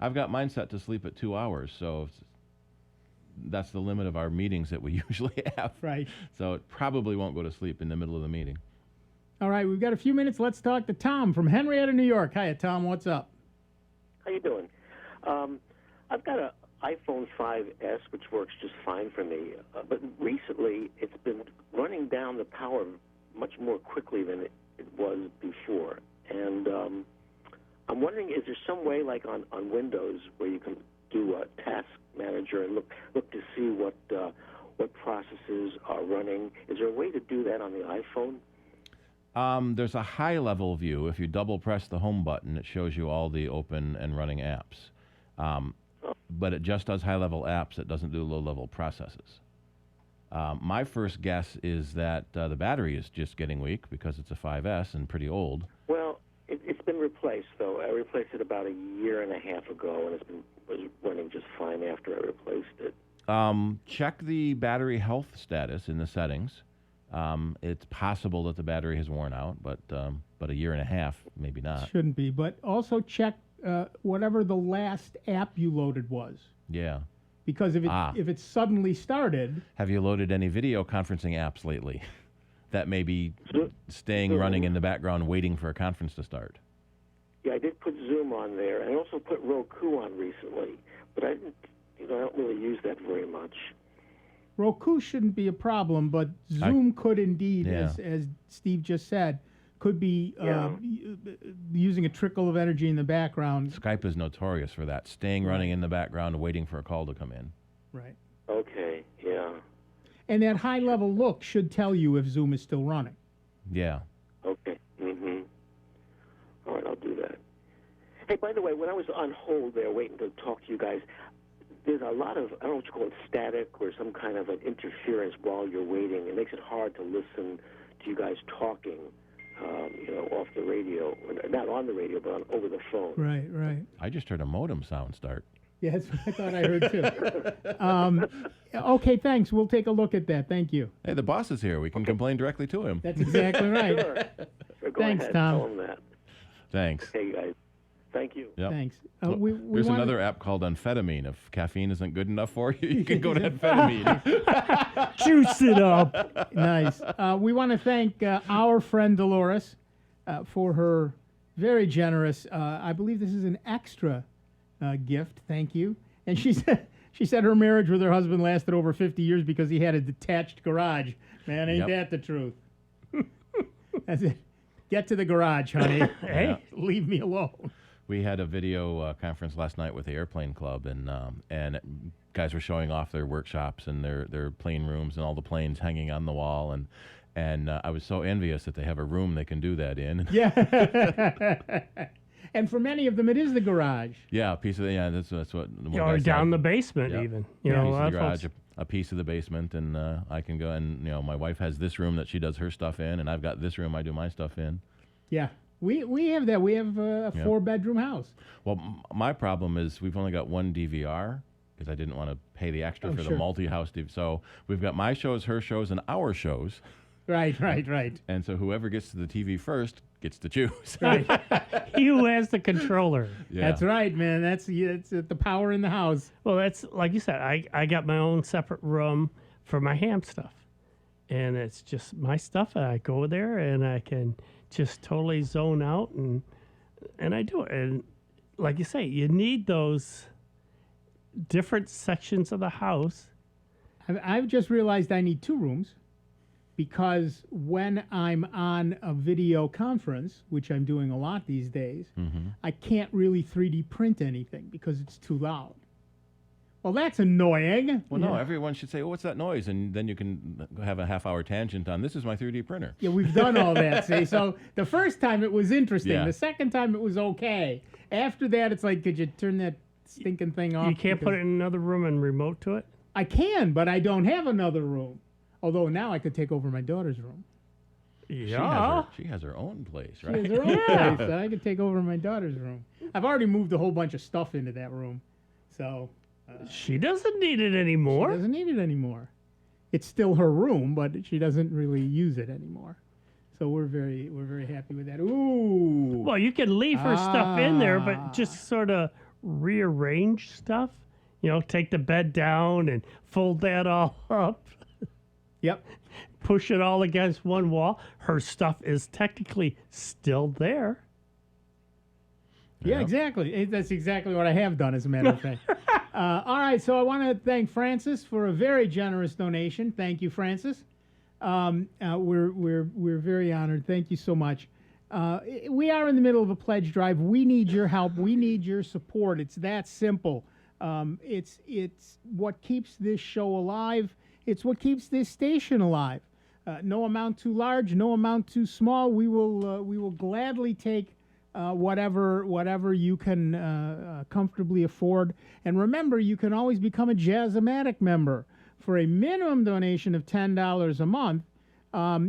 I've got mine set to sleep at 2 hours, so that's the limit of our meetings that we usually have. Right. So it probably won't go to sleep in the middle of the meeting. All right, we've got a few minutes. Let's talk to Tom from Henrietta, New York. Hiya, Tom. What's up? How you doing? I've got an iPhone 5S, which works just fine for me. But recently, it's been running down the power much more quickly than it was before. And I'm wondering, is there some way, like on Windows, where you can do a task manager and look to see what processes are running? Is there a way to do that on the iPhone? There's a high-level view. If you double-press the home button, it shows you all the open and running apps. But it just does high-level apps. It doesn't do low-level processes. My first guess is that the battery is just getting weak because it's a 5S and pretty old. Well, it's been replaced, though. I replaced it about a year and a half ago, and was running just fine after I replaced it. Check the battery health status in the settings. It's possible that the battery has worn out, but a year and a half, maybe not. Shouldn't be, but also check whatever the last app you loaded was. Yeah. Because if it suddenly started... Have you loaded any video conferencing apps lately that may be staying running in the background waiting for a conference to start? Yeah, I did put Zoom on there. I also put Roku on recently, but I don't really use that very much. Roku shouldn't be a problem, but Zoom could indeed, Yeah. as Steve just said, could be using a trickle of energy in the background. Skype is notorious for that, staying running in the background waiting for a call to come in. Right. Okay, yeah. And that high-level look should tell you if Zoom is still running. Yeah. Okay. Mm-hmm. All right, I'll do that. Hey, by the way, when I was on hold there waiting to talk to you guys, there's a lot of, I don't know what you call it, static or some kind of an interference while you're waiting. It makes it hard to listen to you guys talking, off the radio. Not on the radio, but over the phone. Right, right. I just heard a modem sound start. Yeah, that's what I thought I heard too. Okay, thanks. We'll take a look at that. Thank you. Hey, the boss is here. We can complain directly to him. That's exactly right. Sure, go Thanks, ahead. Tom. Tell them that. Thanks. Hey, guys. Thank you. Yep. Thanks. Look, there's another app called amphetamine. If caffeine isn't good enough for you, you can go to amphetamine. Juice it up. Nice. We want to thank our friend Dolores for her very generous, I believe this is an extra gift. Thank you. And she said her marriage with her husband lasted over 50 years because he had a detached garage. Man, ain't that the truth? That's it. Get to the garage, honey. Hey, leave me alone. We had a video conference last night with the Airplane Club, and guys were showing off their workshops and their plane rooms and all the planes hanging on the wall, and I was so envious that they have a room they can do that in. Yeah. And for many of them, it is the garage. Yeah, a piece of that's what. Or down the basement, even. You know, a piece a lot of the of garage, folks- a piece of the basement, and I can go and my wife has this room that she does her stuff in, and I've got this room I do my stuff in. Yeah. We have that. We have a 4-bedroom house. Well, my problem is we've only got one DVR because I didn't want to pay the extra for the multi-house DVR. So we've got my shows, her shows, and our shows. Right. And so whoever gets to the TV first gets to choose. Right. He who has the controller. Yeah. That's right, man. It's the power in the house. Well, that's like you said. I got my own separate room for my ham stuff, and it's just my stuff. And I go there and I can just totally zone out, and I do it. And like you say, you need those different sections of the house. I've just realized I need 2 rooms because when I'm on a video conference, which I'm doing a lot these days, I can't really 3D print anything because it's too loud. Well, that's annoying. Well, no, everyone should say, "Oh, what's that noise?" And then you can have a half-hour tangent on, "This is my 3D printer." Yeah, we've done all that, see? So the first time it was interesting. Yeah. The second time it was okay. After that, it's like, could you turn that stinking thing off? You can't put it in another room and remote to it? I can, but I don't have another room. Although now I could take over my daughter's room. Yeah. She has her own place, She right? has her own place, so I could take over my daughter's room. I've already moved a whole bunch of stuff into that room. So... she doesn't need it anymore. She doesn't need it anymore. It's still her room, but she doesn't really use it anymore. So we're very happy with that. Ooh. Well, you can leave her stuff in there, but just sort of rearrange stuff. Take the bed down and fold that all up. Yep. Push it all against one wall. Her stuff is technically still there. Yeah, exactly. That's exactly what I have done, as a matter of fact. All right, so I want to thank Francis for a very generous donation. Thank you, Francis. We're very honored. Thank you so much. We are in the middle of a pledge drive. We need your help. We need your support. It's that simple. It's what keeps this show alive. It's what keeps this station alive. No amount too large, no amount too small. We will gladly take whatever you can comfortably afford. And remember, you can always become a Jazz-O-Matic member. For a minimum donation of $10 a month,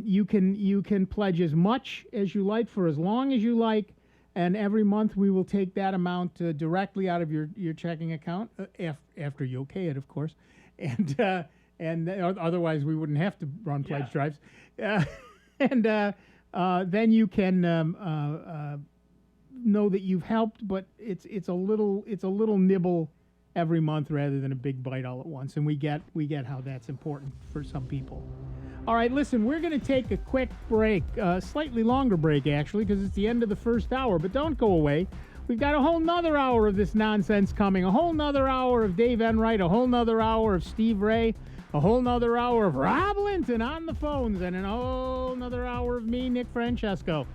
you can pledge as much as you like for as long as you like, and every month we will take that amount directly out of your checking account after you okay it, of course, and otherwise we wouldn't have to run pledge drives, and then you can know that you've helped, but it's a little nibble every month rather than a big bite all at once, and we get how that's important for some people. All right, listen, we're going to take a quick break, slightly longer break actually, because it's the end of the first hour, but don't go away. We've got a whole nother hour of this nonsense coming, a whole nother hour of Dave Enright, a whole nother hour of Steve Ray, a whole nother hour of Rob Linton on the phones, and a whole nother hour of me, Nick Francesco.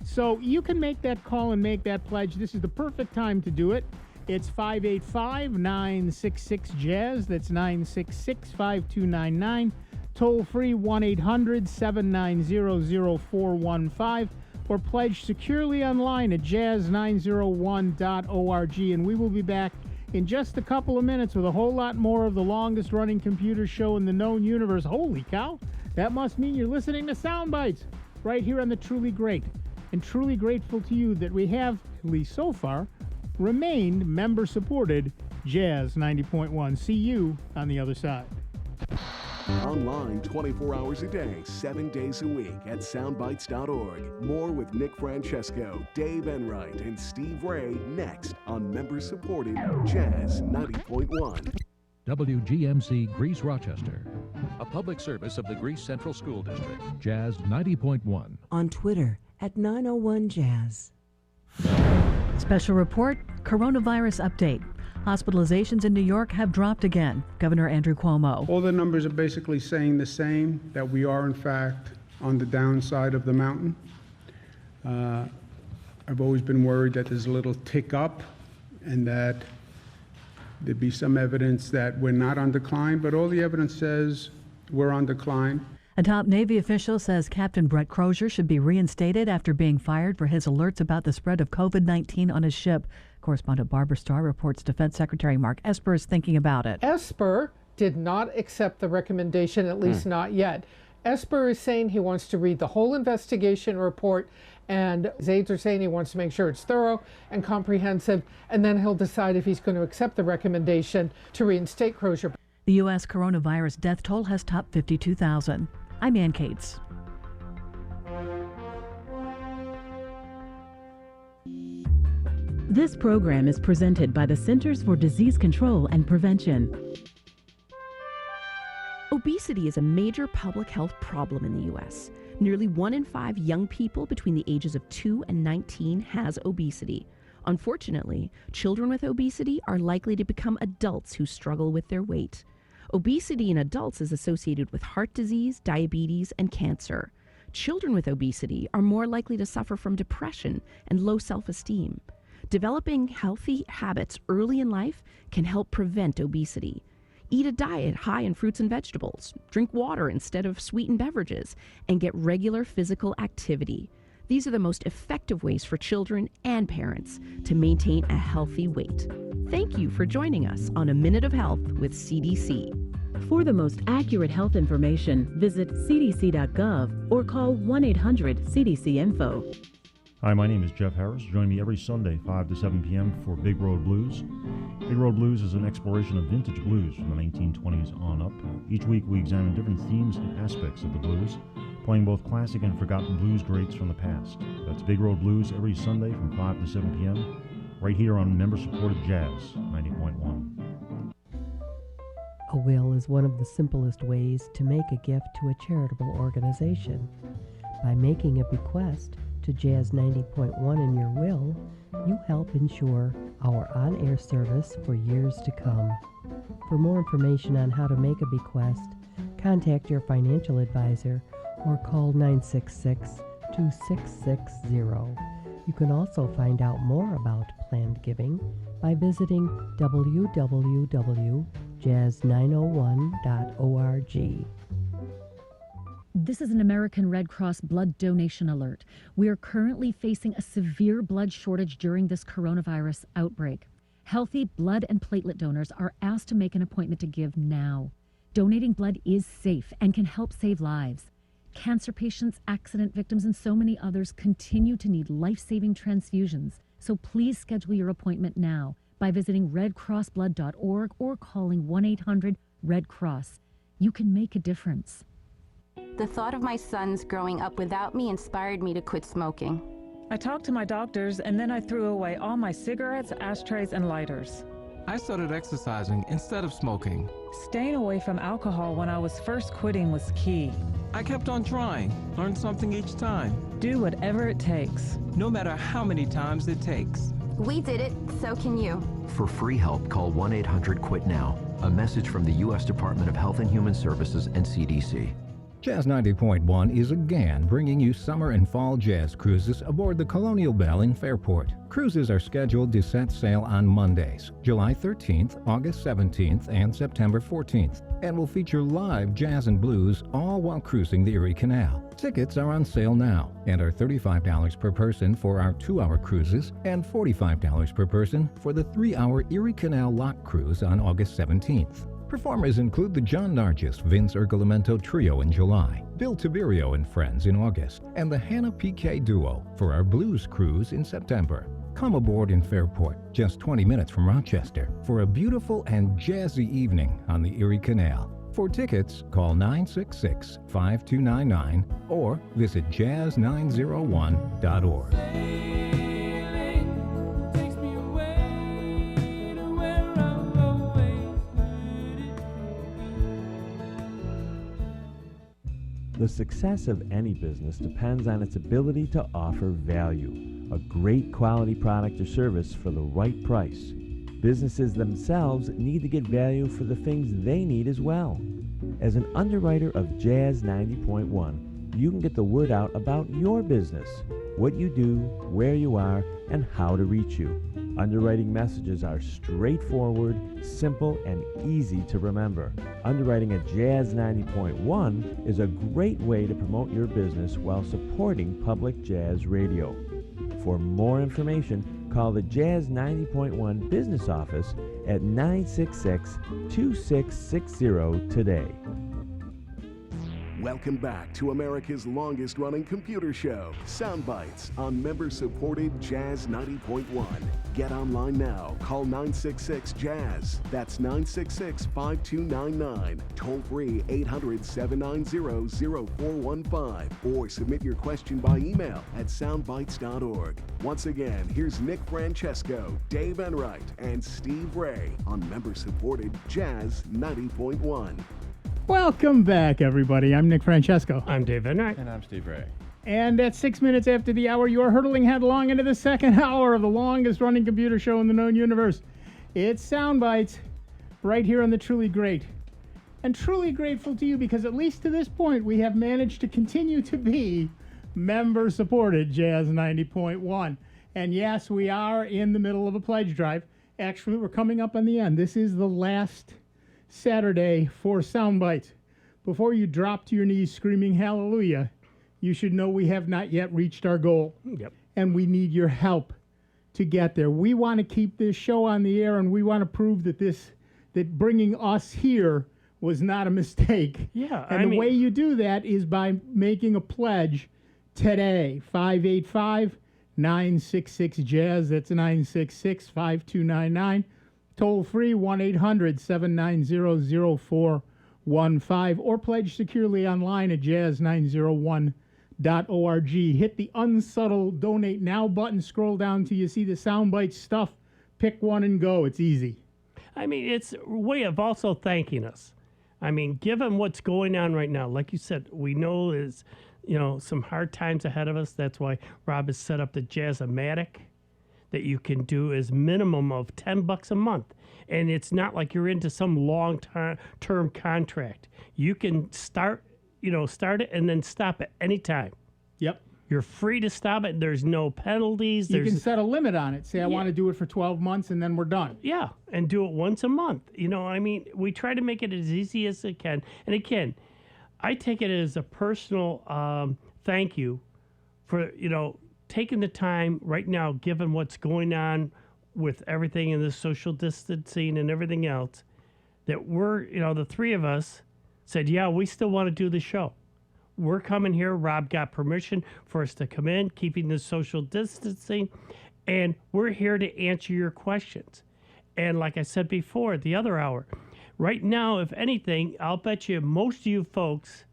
So you can make that call and make that pledge. This is the perfect time to do it. It's 585-966-JAZZ. That's 966-5299. Toll free 1-800-790-0415, or pledge securely online at jazz901.org. And we will be back in just a couple of minutes with a whole lot more of the longest running computer show in the known universe. Holy cow! That must mean you're listening to Sound Bites right here on the Truly Great. And truly grateful to you that we have, at least so far, remained member-supported Jazz 90.1. See you on the other side. Online 24 hours a day, 7 days a week at soundbites.org. More with Nick Francesco, Dave Enright, and Steve Ray next on member-supported Jazz 90.1. WGMC Greece Rochester, a public service of the Greece Central School District. Jazz 90.1. On Twitter at 901jazz. Special report, coronavirus update. Hospitalizations in New York have dropped again. Governor Andrew Cuomo. All the numbers are basically saying the same, that we are in fact on the downside of the mountain. I've always been worried that there's a little tick up and that there'd be some evidence that we're not on decline, but all the evidence says we're on decline. A top Navy official says Captain Brett Crozier should be reinstated after being fired for his alerts about the spread of COVID-19 on his ship. Correspondent Barbara Starr reports Defense Secretary Mark Esper is thinking about it. Esper did not accept the recommendation, at least not yet. Esper is saying he wants to read the whole investigation report, and his aides are saying he wants to make sure it's thorough and comprehensive, and then he'll decide if he's going to accept the recommendation to reinstate Crozier. The U.S. coronavirus death toll has topped 52,000. I'm Ann Cates. This program is presented by the Centers for Disease Control and Prevention. Obesity is a major public health problem in the U.S. Nearly 1 in 5 young people between the ages of 2 and 19 has obesity. Unfortunately, children with obesity are likely to become adults who struggle with their weight. Obesity in adults is associated with heart disease, diabetes, and cancer. Children with obesity are more likely to suffer from depression and low self-esteem. Developing healthy habits early in life can help prevent obesity. Eat a diet high in fruits and vegetables, drink water instead of sweetened beverages, and get regular physical activity. These are the most effective ways for children and parents to maintain a healthy weight. Thank you for joining us on A Minute of Health with CDC. For the most accurate health information, visit cdc.gov or call 1-800-CDC-INFO. Hi, my name is Jeff Harris. Join me every Sunday, 5 to 7 p.m. for Big Road Blues. Big Road Blues is an exploration of vintage blues from the 1920s on up. Each week we examine different themes and aspects of the blues, playing both classic and forgotten blues greats from the past. That's Big Road Blues every Sunday from 5 to 7 p.m. right here on member-supported Jazz 90.1. A will is one of the simplest ways to make a gift to a charitable organization. By making a bequest to Jazz 90.1 in your will, you help ensure our on-air service for years to come. For more information on how to make a bequest, contact your financial advisor or call 966-2660. You can also find out more about planned giving by visiting www.jazz901.org. This is an American Red Cross blood donation alert. We are currently facing a severe blood shortage during this coronavirus outbreak. Healthy blood and platelet donors are asked to make an appointment to give now. Donating blood is safe and can help save lives. Cancer patients, accident victims, and so many others continue to need life-saving transfusions. So please schedule your appointment now by visiting redcrossblood.org or calling 1-800-RED-CROSS. You can make a difference. The thought of my sons growing up without me inspired me to quit smoking. I talked to my doctors, and then I threw away all my cigarettes, ashtrays, and lighters. I started exercising instead of smoking. Staying away from alcohol when I was first quitting was key. I kept on trying, learned something each time. Do whatever it takes. No matter how many times it takes. We did it, so can you. For free help, call 1-800-QUIT-NOW. A message from the U.S. Department of Health and Human Services and CDC. Jazz 90.1 is again bringing you summer and fall jazz cruises aboard the Colonial Bell in Fairport. Cruises are scheduled to set sail on Mondays, July 13th, August 17th, and September 14th, and will feature live jazz and blues all while cruising the Erie Canal. Tickets are on sale now and are $35 per person for our 2-hour cruises and $45 per person for the 3-hour Erie Canal Lock Cruise on August 17th. Performers include the John Nargis Vince Ergolamento Trio in July, Bill Tiberio and Friends in August, and the Hannah Piquet Duo for our Blues Cruise in September. Come aboard in Fairport, just 20 minutes from Rochester, for a beautiful and jazzy evening on the Erie Canal. For tickets, call 966-5299 or visit jazz901.org. The success of any business depends on its ability to offer value, a great quality product or service for the right price. Businesses themselves need to get value for the things they need as well. As an underwriter of Jazz 90.1, you can get the word out about your business, what you do, where you are, and how to reach you. Underwriting messages are straightforward, simple, and easy to remember. Underwriting at Jazz 90.1 is a great way to promote your business while supporting public jazz radio. For more information, call the Jazz 90.1 business office at 966-2660 today. Welcome back to America's longest-running computer show, Sound Bytes, on member-supported Jazz 90.1. Get online now. Call 966-JAZZ. That's 966-5299. Toll-free 800-790-0415. Or submit your question by email at soundbytes.org. Once again, here's Nick Francesco, Dave Enright, and Steve Ray on member-supported Jazz 90.1. Welcome back, everybody. I'm Nick Francesco. I'm Dave Enright. And I'm Steve Ray. And at 6 minutes after the hour, you are hurtling headlong into the second hour of the longest-running computer show in the known universe. It's Sound Bytes, right here on the Truly Great. And truly grateful to you because at least to this point, we have managed to continue to be member-supported Jazz 90.1. And yes, we are in the middle of a pledge drive. Actually, we're coming up on the end. This is the last Saturday for Sound Bytes. Before you drop to your knees screaming hallelujah, you should know we have not yet reached our goal. Yep. And we need your help to get there. We want to keep this show on the air, and we want to prove that bringing us here was not a mistake. Yeah, And the way you do that is by making a pledge today. 585-966-JAZZ. That's 966-5299. Toll free 1-800-790-0415 or pledge securely online at jazz901.org. Hit the unsubtle donate now button, scroll down till you see the Soundbite stuff, pick one and go. It's easy. I mean, it's a way of also thanking us. I mean, given what's going on right now, like you said, we know is, some hard times ahead of us. That's why Rob has set up the Jazz-O-Matic that you can do as minimum of $10 a month. And it's not like you're into some long-term contract. You can start it and then stop it anytime. Yep. You're free to stop it. There's no penalties. You can set a limit on it. Say, I want to do it for 12 months, and then we're done. Yeah, and do it once a month. We try to make it as easy as it can. And again, I take it as a personal thank you for, taking the time right now, given what's going on with everything in this social distancing and everything else, that we're, the three of us said, yeah, we still want to do the show. We're coming here. Rob got permission for us to come in, keeping the social distancing, and we're here to answer your questions. And like I said before, the other hour, right now, if anything, I'll bet you most of you folks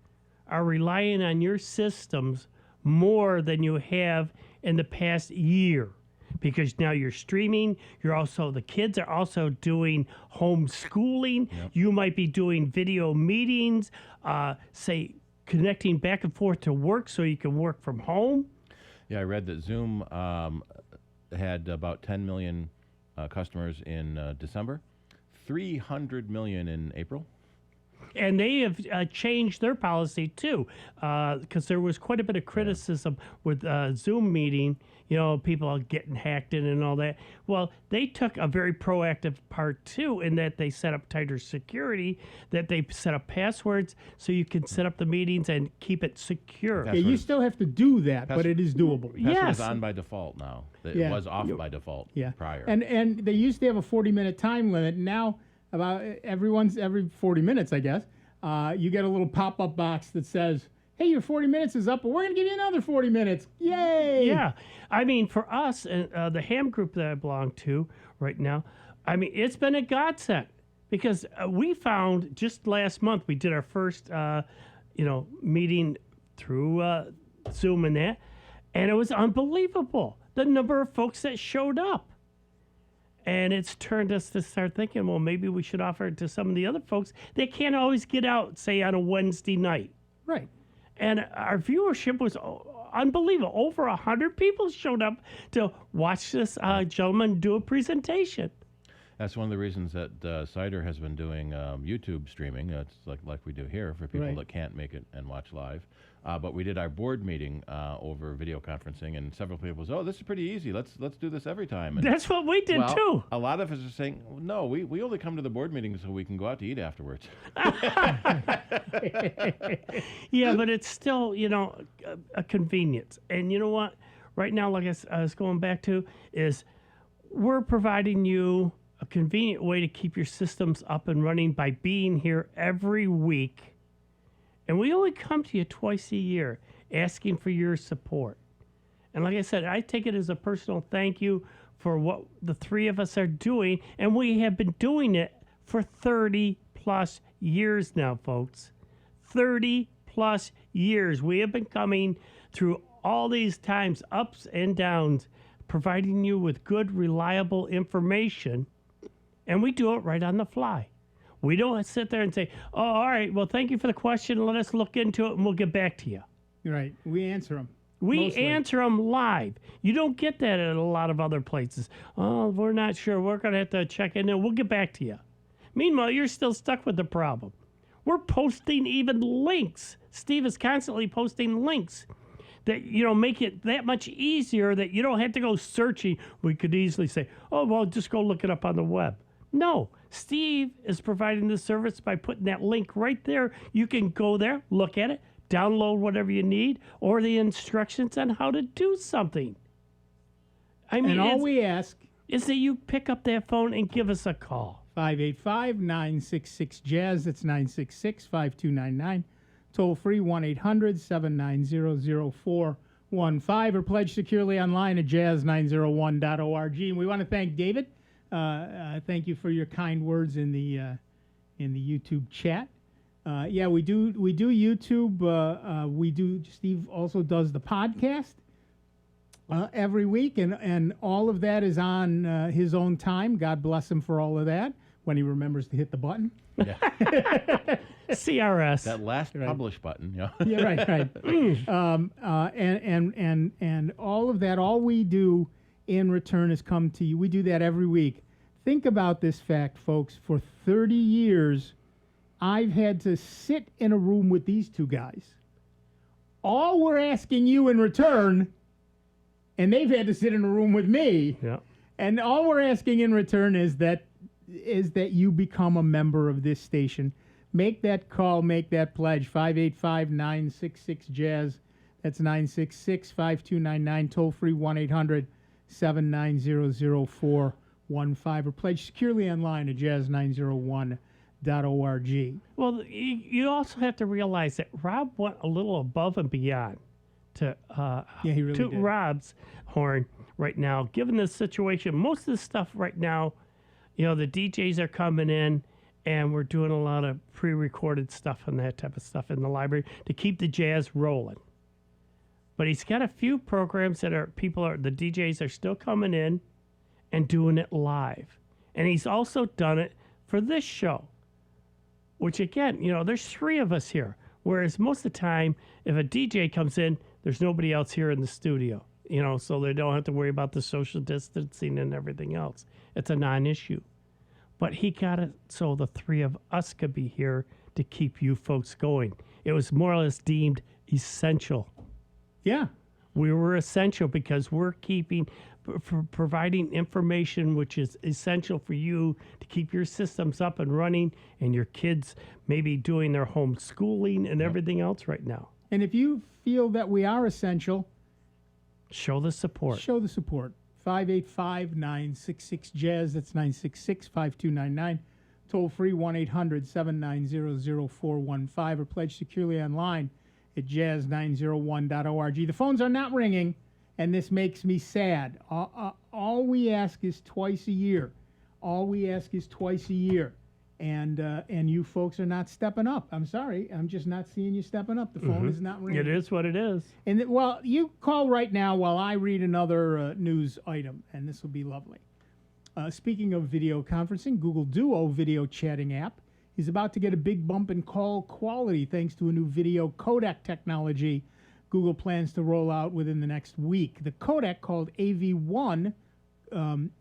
are relying on your systems more than you have in the past year, because now you're streaming. The kids are also doing homeschooling. Yep. You might be doing video meetings, connecting back and forth to work so you can work from home. Yeah, I read that Zoom had about 10 million customers in December, 300 million in April. And they have changed their policy too, because there was quite a bit of criticism with Zoom meeting. People are getting hacked in and all that. Well, they took a very proactive part too, in that they set up tighter security, that they set up passwords so you can set up the meetings and keep it secure. Yeah, you still have to do that, but it is doable. Password is on by default now. It was off by default prior. And they used to have a 40-minute time limit. Now, about every 40 minutes, I guess, you get a little pop-up box that says, hey, your 40 minutes is up, but we're going to give you another 40 minutes. Yay! Yeah. I mean, for us, the ham group that I belong to right now, I mean, it's been a godsend, because we found just last month, we did our first, meeting through Zoom and that, and it was unbelievable, the number of folks that showed up. And it's turned us to start thinking, well, maybe we should offer it to some of the other folks. They can't always get out, say, on a Wednesday night. Right. And our viewership was unbelievable. Over 100 people showed up to watch this gentleman do a presentation. That's one of the reasons that Cider has been doing YouTube streaming. It's like we do here for people that can't make it and watch live. But we did our board meeting over video conferencing, and several people said, "Oh, this is pretty easy. Let's do this every time." And that's what we did too. A lot of us are saying, "No, we only come to the board meeting so we can go out to eat afterwards." Yeah, but it's still, a convenience. And you know what? Right now, like I was going back to, is we're providing you a convenient way to keep your systems up and running by being here every week. And we only come to you twice a year asking for your support. And like I said, I take it as a personal thank you for what the three of us are doing. And we have been doing it for 30 plus years now, folks. 30 plus years. We have been coming through all these times, ups and downs, providing you with good, reliable information. And we do it right on the fly. We don't sit there and say, oh, all right, well, thank you for the question. Let us look into it, and we'll get back to you. Right. We answer them. We answer them live. You don't get that at a lot of other places. Oh, we're not sure. We're going to have to check in, and we'll get back to you. Meanwhile, you're still stuck with the problem. We're posting even links. Steve is constantly posting links that, make it that much easier that you don't have to go searching. We could easily say, oh, well, just go look it up on the web. No, Steve is providing the service by putting that link right there. You can go there, look at it, download whatever you need, or the instructions on how to do something. I mean, and all we ask is that you pick up that phone and give us a call. 585-966-JAZZ. That's 966-5299. Toll free 1-800-790-0415, or pledge securely online at jazz901.org. And we want to thank David. Thank you for your kind words in the YouTube chat. Yeah, we do YouTube. Steve also does the podcast every week, and all of that is on his own time. God bless him for all of that, when he remembers to hit the button. Yeah. CRS. That last publish button. Yeah. Yeah, right. And all of that, all we do in return is come to you. We do that every week. Think about this fact, folks. For 30 years, I've had to sit in a room with these two guys. All we're asking you in return, and they've had to sit in a room with me, and all we're asking in return is that you become a member of this station. Make that call, make that pledge. 585-966-JAZZ. That's 966-5299. Toll free 1-800-790-0415. Or pledge securely online at jazz901.org. Well, you also have to realize that Rob went a little above and beyond to he really toot did. Rob's horn right now. Given the situation, most of the stuff right now, the DJs are coming in, and we're doing a lot of pre-recorded stuff and that type of stuff in the library to keep the jazz rolling. But he's got a few programs that the DJs are still coming in and doing it live. And he's also done it for this show, which again, there's 3 of us here. Whereas most of the time, if a DJ comes in, there's nobody else here in the studio, so they don't have to worry about the social distancing and everything else. It's a non-issue. But he got it so the 3 of us could be here to keep you folks going. It was more or less deemed essential. Yeah. We were essential because we're providing information which is essential for you to keep your systems up and running and your kids maybe doing their homeschooling and everything else right now. And if you feel that we are essential, show the support. 585-966-JAZZ. That's 966-5299. Toll free 1-800-790-0415. Or pledge securely online at jazz901.org. The phones are not ringing, and this makes me sad. All we ask is twice a year. And you folks are not stepping up. I'm sorry. I'm just not seeing you stepping up. The phone is not ringing. It is what it is. And you call right now while I read another news item, and this will be lovely. Speaking of video conferencing, Google Duo video chatting app is about to get a big bump in call quality thanks to a new video codec technology Google plans to roll out within the next week. The codec, called AV1,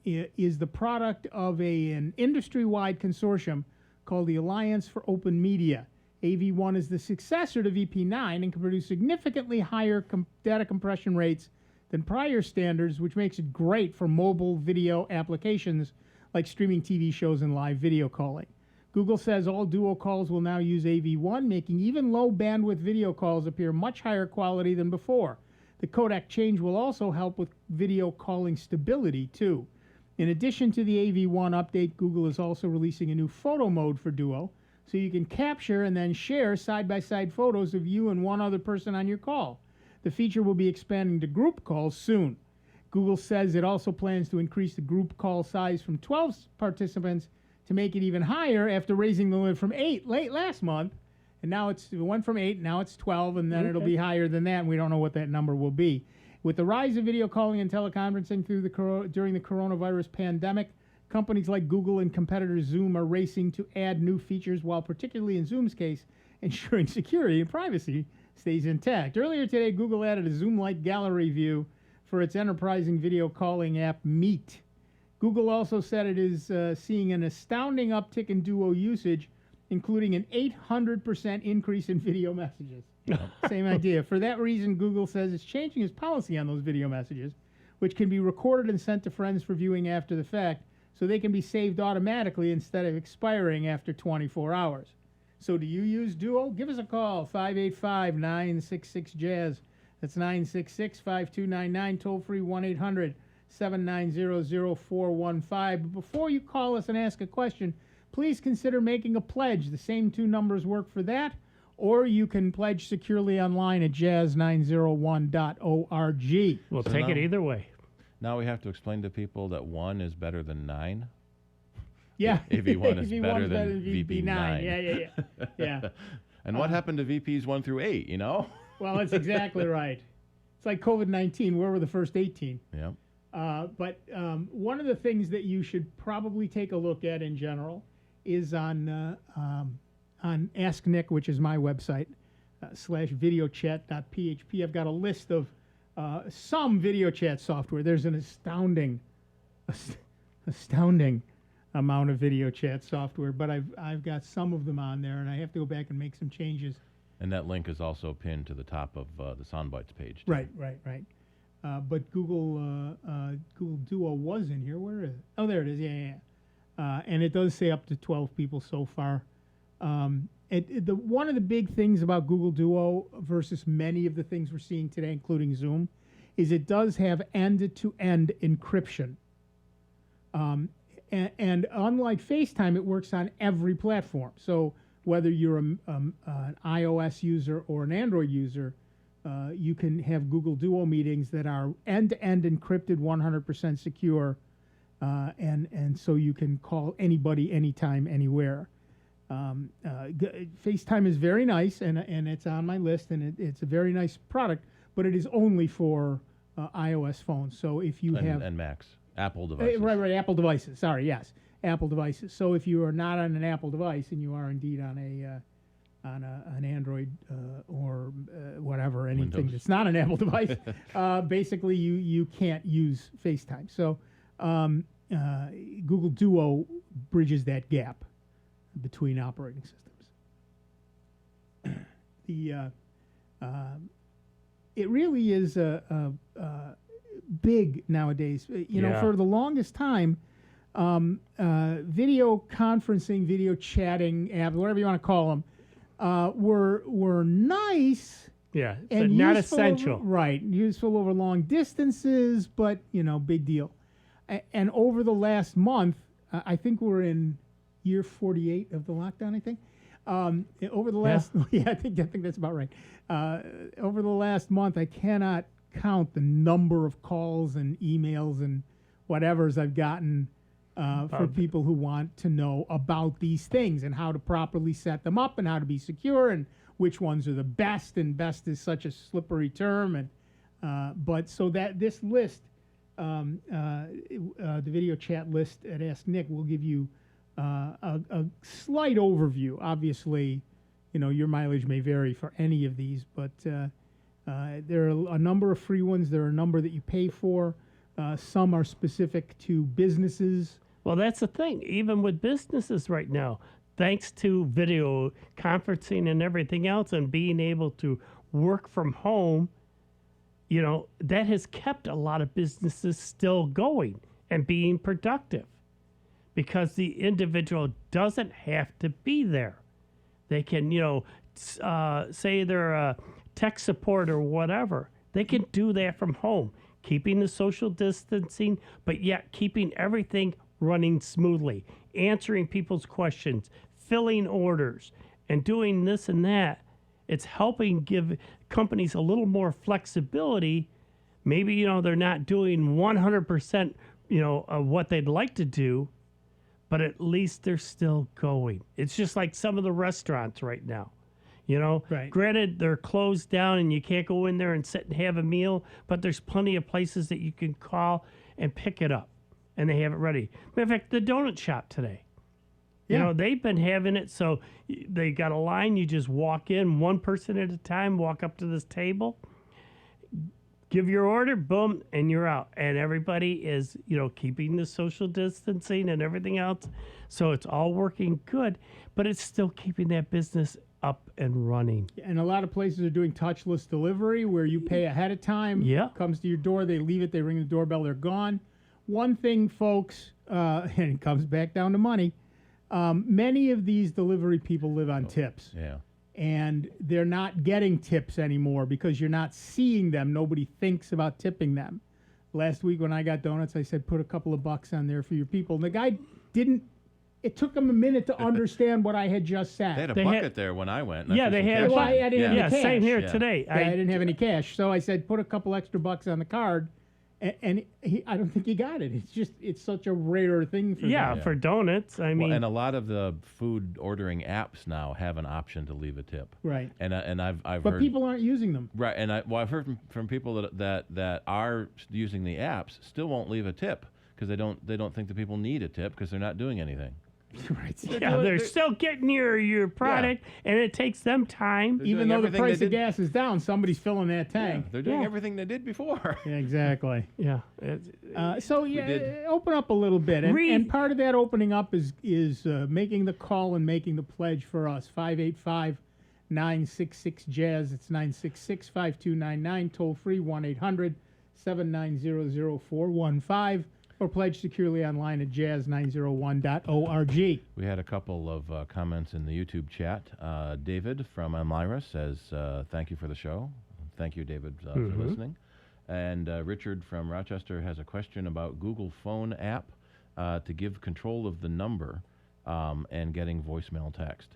is the product of an industry-wide consortium called the Alliance for Open Media. AV1 is the successor to VP9 and can produce significantly higher data compression rates than prior standards, which makes it great for mobile video applications like streaming TV shows and live video calling. Google says all Duo calls will now use AV1, making even low bandwidth video calls appear much higher quality than before. The codec change will also help with video calling stability, too. In addition to the AV1 update, Google is also releasing a new photo mode for Duo, so you can capture and then share side-by-side photos of you and one other person on your call. The feature will be expanding to group calls soon. Google says it also plans to increase the group call size from 12 participants to make it even higher after raising the limit from 8 late last month. And now it went from 8, now it's 12, and then it'll be higher than that, and we don't know what that number will be. With the rise of video calling and teleconferencing during the coronavirus pandemic, companies like Google and competitor Zoom are racing to add new features while, particularly in Zoom's case, ensuring security and privacy stays intact. Earlier today, Google added a Zoom-like gallery view for its enterprising video calling app Meet. Google also said it is seeing an astounding uptick in Duo usage, including an 800% increase in video messages. Same idea. For that reason, Google says it's changing its policy on those video messages, which can be recorded and sent to friends for viewing after the fact, so they can be saved automatically instead of expiring after 24 hours. So do you use Duo? Give us a call, 585-966-JAZZ. That's 966-5299, toll-free 1-800-790-0415. But before you call us and ask a question, please consider making a pledge. The same 2 numbers work for that, or you can pledge securely online at jazz901.org. We'll take it either way. Now we have to explain to people that 1 is better than 9. Yeah. AV1 is better than VP9. Yeah. And what happened to VPs 1 through 8, Well, that's exactly right. It's like COVID-19. Where were the first 18? Yeah. But one of the things that you should probably take a look at in general is on Ask Nick, which is my website, /videochat.php. I've got a list of some video chat software. There's an astounding amount of video chat software, but I've got some of them on there, and I have to go back and make some changes. And that link is also pinned to the top of the Soundbites page, too. Right. But Google Duo was in here. Where is it? Oh, there it is. Yeah. And it does say up to 12 people so far. One of the big things about Google Duo versus many of the things we're seeing today, including Zoom, is it does have end-to-end encryption. And unlike FaceTime, it works on every platform. So whether you're an iOS user or an Android user, you can have Google Duo meetings that are end-to-end encrypted, 100% secure, and so you can call anybody, anytime, anywhere. FaceTime is very nice, and it's on my list, and it's a very nice product, but it is only for iOS phones. So if you have... And Macs, Apple devices. Right, Apple devices. Sorry, yes, Apple devices. So if you are not on an Apple device, and you are indeed on an Android or whatever, anything Windows. that's not an Apple device, basically you can't use FaceTime. So Google Duo bridges that gap between operating systems. It really is big nowadays. You know, for the longest time, video conferencing, video chatting apps, whatever you want to call them, were nice. Yeah, and but not useful essential. Right, useful over long distances, but big deal. And over the last month, I think we're in year 48 of the lockdown, I think. Over the last, I think that's about right. Over the last month, I cannot count the number of calls and emails and whatevers I've gotten for people who want to know about these things and how to properly set them up and how to be secure and which ones are the best. And best is such a slippery term. And but so that this list, the video chat list at Ask Nick, will give you a slight overview. Obviously, your mileage may vary for any of these, but there are a number of free ones. There are a number that you pay for. Some are specific to businesses. Well, that's the thing. Even with businesses right now, thanks to video conferencing and everything else and being able to work from home, that has kept a lot of businesses still going and being productive because the individual doesn't have to be there. They can, say they're a tech support or whatever. They can do that from home, keeping the social distancing, but yet keeping everything running smoothly, answering people's questions, filling orders, and doing this and that. It's helping give companies a little more flexibility. Maybe, they're not doing 100%, of what they'd like to do, but at least they're still going. It's just like some of the restaurants right now. Right. Granted, they're closed down and you can't go in there and sit and have a meal, but there's plenty of places that you can call and pick it up, and they have it ready. Matter of fact, the donut shop today, they've been having it, so they got a line. You just walk in, one person at a time, walk up to this table, give your order, boom, and you're out. And everybody is, keeping the social distancing and everything else, so it's all working good, but it's still keeping that business up and running. And a lot of places are doing touchless delivery where you pay ahead of time. Yeah. Comes to your door, they leave it, they ring the doorbell, they're gone. One thing, folks, and it comes back down to money, many of these delivery people live on tips. Yeah. And they're not getting tips anymore because you're not seeing them. Nobody thinks about tipping them. Last week when I got donuts, I said, put a couple of bucks on there for your people. And the guy didn't. It took him a minute to understand what I had just said. They had a bucket there when I went. Yeah, they had. Well, I didn't have any cash. Same here today. I didn't have any cash, so I said, put a couple extra bucks on the card. And I don't think he got it. It's such a rare thing for them. For donuts. I mean, and a lot of the food ordering apps now have an option to leave a tip. Right. And I've but heard, people aren't using them. Right. And I've heard from people that are using the apps still won't leave a tip because they don't think the people need a tip because they're not doing anything. Right. Yeah, they're still getting your product, and it takes them time. Even though the price of gas is down, somebody's filling that tank. Yeah, they're doing everything they did before. Yeah, exactly. Yeah. Open up a little bit, and part of that opening up is making the call and making the pledge for us. 585-966-JAZZ. It's 966-5299. Toll free 1-800-790-0415. or pledge securely online at jazz901.org. We had a couple of comments in the YouTube chat. David from Elmira says, thank you for the show. Thank you, David, for listening. And Richard from Rochester has a question about Google Phone app to give control of the number and getting voicemail text.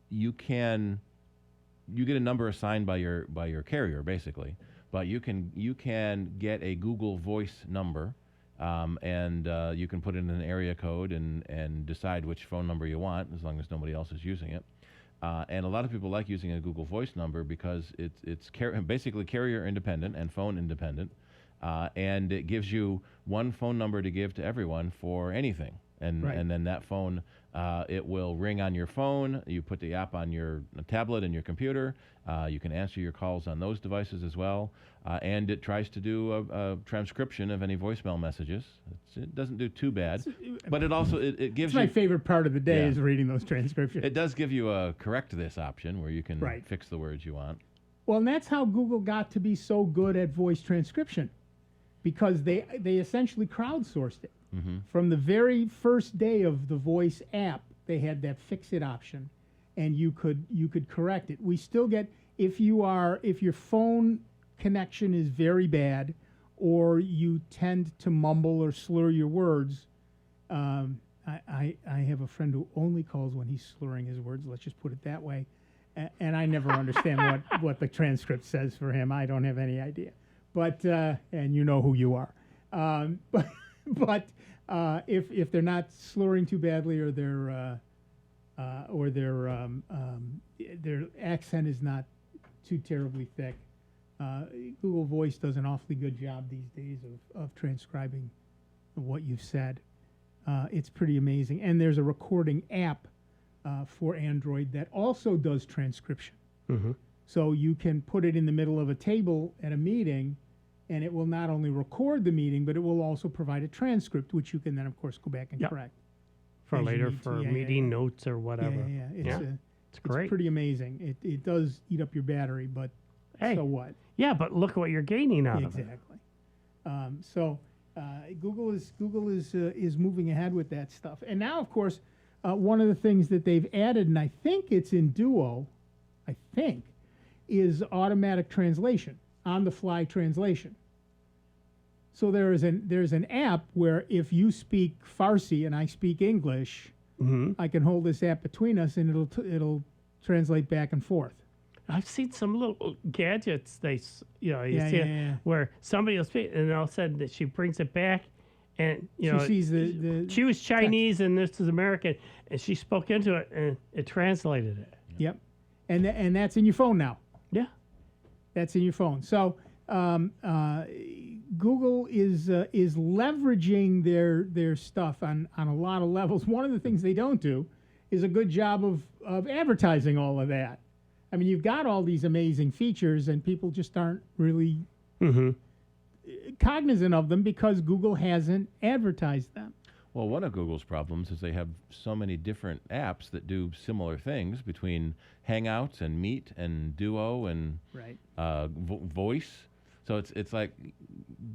You get a number assigned by your carrier, basically, but you can get a Google Voice number. And you can put in an area code and decide which phone number you want, as long as nobody else is using it. And a lot of people like using a Google Voice number because it's basically carrier independent and phone independent, and it gives you one phone number to give to everyone for anything. And then that phone, it will ring on your phone. You put the app on your tablet and your computer. You can answer your calls on those devices as well. And it tries to do a transcription of any voicemail messages. It doesn't do too bad, but it also it gives you. My favorite part of the day is reading those transcriptions. It does give you a correct this option where you can fix the words you want. Well, and that's how Google got to be so good at voice transcription, because they essentially crowdsourced it. From the very first day of the Voice app, they had that fix-it option, and you could correct it. We still get, if your phone connection is very bad, or you tend to mumble or slur your words. I have a friend who only calls when he's slurring his words. Let's just put it that way, and I never understand what the transcript says for him. I don't have any idea, but and you know who you are. But if they're not slurring too badly, or their accent is not too terribly thick, Google Voice does an awfully good job these days of transcribing what you've said. It's pretty amazing. And there's a recording app for Android that also does transcription. So you can put it in the middle of a table at a meeting, and it will not only record the meeting, but it will also provide a transcript, which you can then, of course, go back and correct. For later, for meeting notes or whatever. It's great. It's pretty amazing. It does eat up your battery, but so what? Yeah, but look at what you're gaining out of it. Exactly. Google is moving ahead with that stuff. And now, of course, one of the things that they've added, and I think it's in Duo, is automatic translation, on-the-fly translation. So there's an app where if you speak Farsi and I speak English, I can hold this app between us, and it'll translate back and forth. I've seen some little gadgets where somebody will speak, and all of a sudden that she brings it back, and she sees the she was Chinese and this is American, and she spoke into it and it translated it. Yep, and that's in your phone now. Yeah, that's in your phone. So Google is leveraging their stuff on a lot of levels. One of the things they don't do is a good job of advertising all of that. I mean, you've got all these amazing features, and people just aren't really cognizant of them because Google hasn't advertised them. Well, one of Google's problems is they have so many different apps that do similar things between Hangouts and Meet and Duo and Voice. So it's like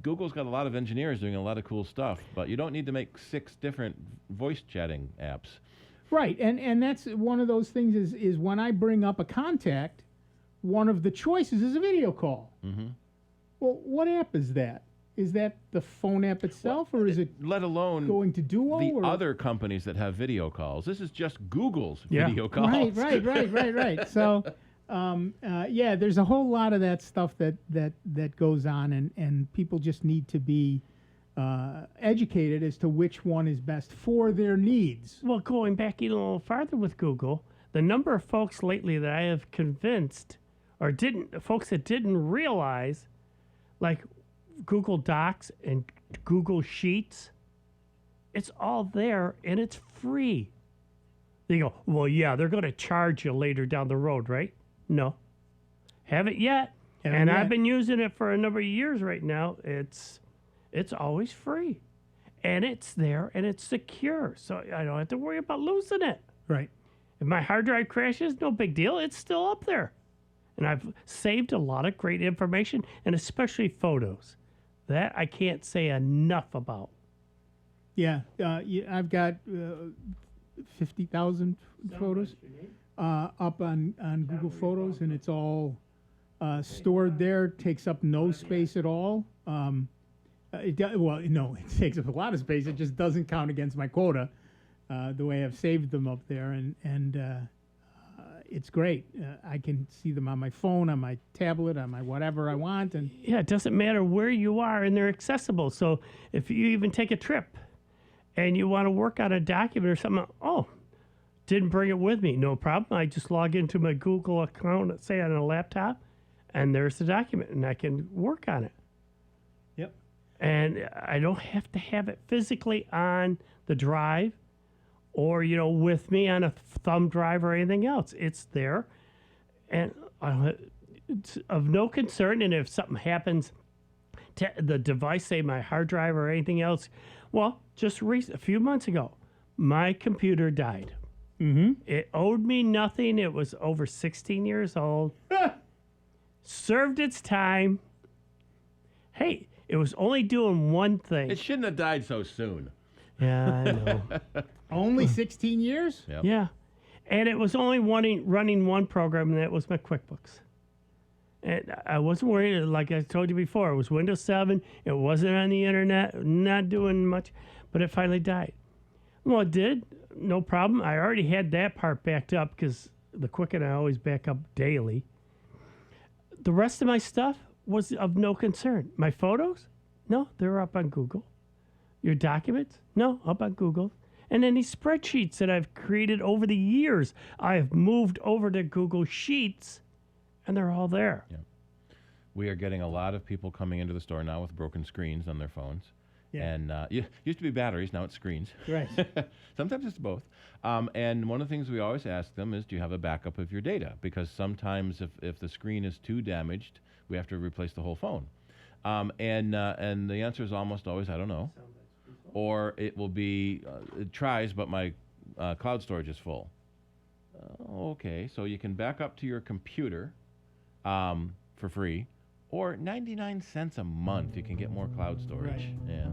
Google's got a lot of engineers doing a lot of cool stuff, but you don't need to make 6 different voice chatting apps. Right, and that's one of those things is when I bring up a contact, one of the choices is a video call. Well, what app is that? Is that the phone app itself, or is it let alone going to Duo? The other companies that have video calls. This is just Google's video calls. Right. So, there's a whole lot of that stuff that goes on, and people just need to be educated as to which one is best for their needs. Well, going back even a little farther with Google, the number of folks lately that I have convinced, or folks that didn't realize, like Google Docs and Google Sheets, it's all there and it's free. They go, well, yeah, they're going to charge you later down the road, right? No, haven't yet. I've been using it for a number of years right now. It's always free, and it's there, and it's secure, so I don't have to worry about losing it. Right. If my hard drive crashes, no big deal. It's still up there. And I've saved a lot of great information, and especially photos. That I can't say enough about. Yeah, I've got 50,000 photos up on Google Photos, and it's all stored there. Takes up no space at all. It takes up a lot of space. It just doesn't count against my quota the way I've saved them up there, and it's great. I can see them on my phone, on my tablet, on my whatever I want, and yeah, it doesn't matter where you are, and they're accessible. So if you even take a trip and you want to work on a document or something, didn't bring it with me, no problem. I just log into my Google account, say on a laptop, and there's the document, and I can work on it. Yep. And I don't have to have it physically on the drive or, with me on a thumb drive or anything else. It's there, and it's of no concern. And if something happens to the device, say my hard drive or anything else, well, just a few months ago, my computer died. Mm-hmm. It owed me nothing. It was over 16 years old. Served its time. Hey, it was only doing one thing. It shouldn't have died so soon. Yeah, I know. Only 16 years? Yep. Yeah. And it was only running one program, and that was my QuickBooks. And I wasn't worried. Like I told you before, it was Windows 7. It wasn't on the internet, not doing much, but it finally died. Well, it did. No problem. I already had that part backed up because the Quicken I always back up daily. The rest of my stuff was of no concern. My photos? No, they're up on Google. Your documents? No, up on Google. And any spreadsheets that I've created over the years, I've moved over to Google Sheets, and they're all there. Yeah. We are getting a lot of people coming into the store now with broken screens on their phones. Yeah. And used to be batteries, now it's screens. Right. Sometimes it's both. And one of the things we always ask them is, do you have a backup of your data? Because sometimes if the screen is too damaged, we have to replace the whole phone. And the answer is almost always, I don't know. Or it will be, it tries, but my cloud storage is full. Okay, so you can back up to your computer for free, or 99 cents a month you can get more cloud storage. Right. Yeah.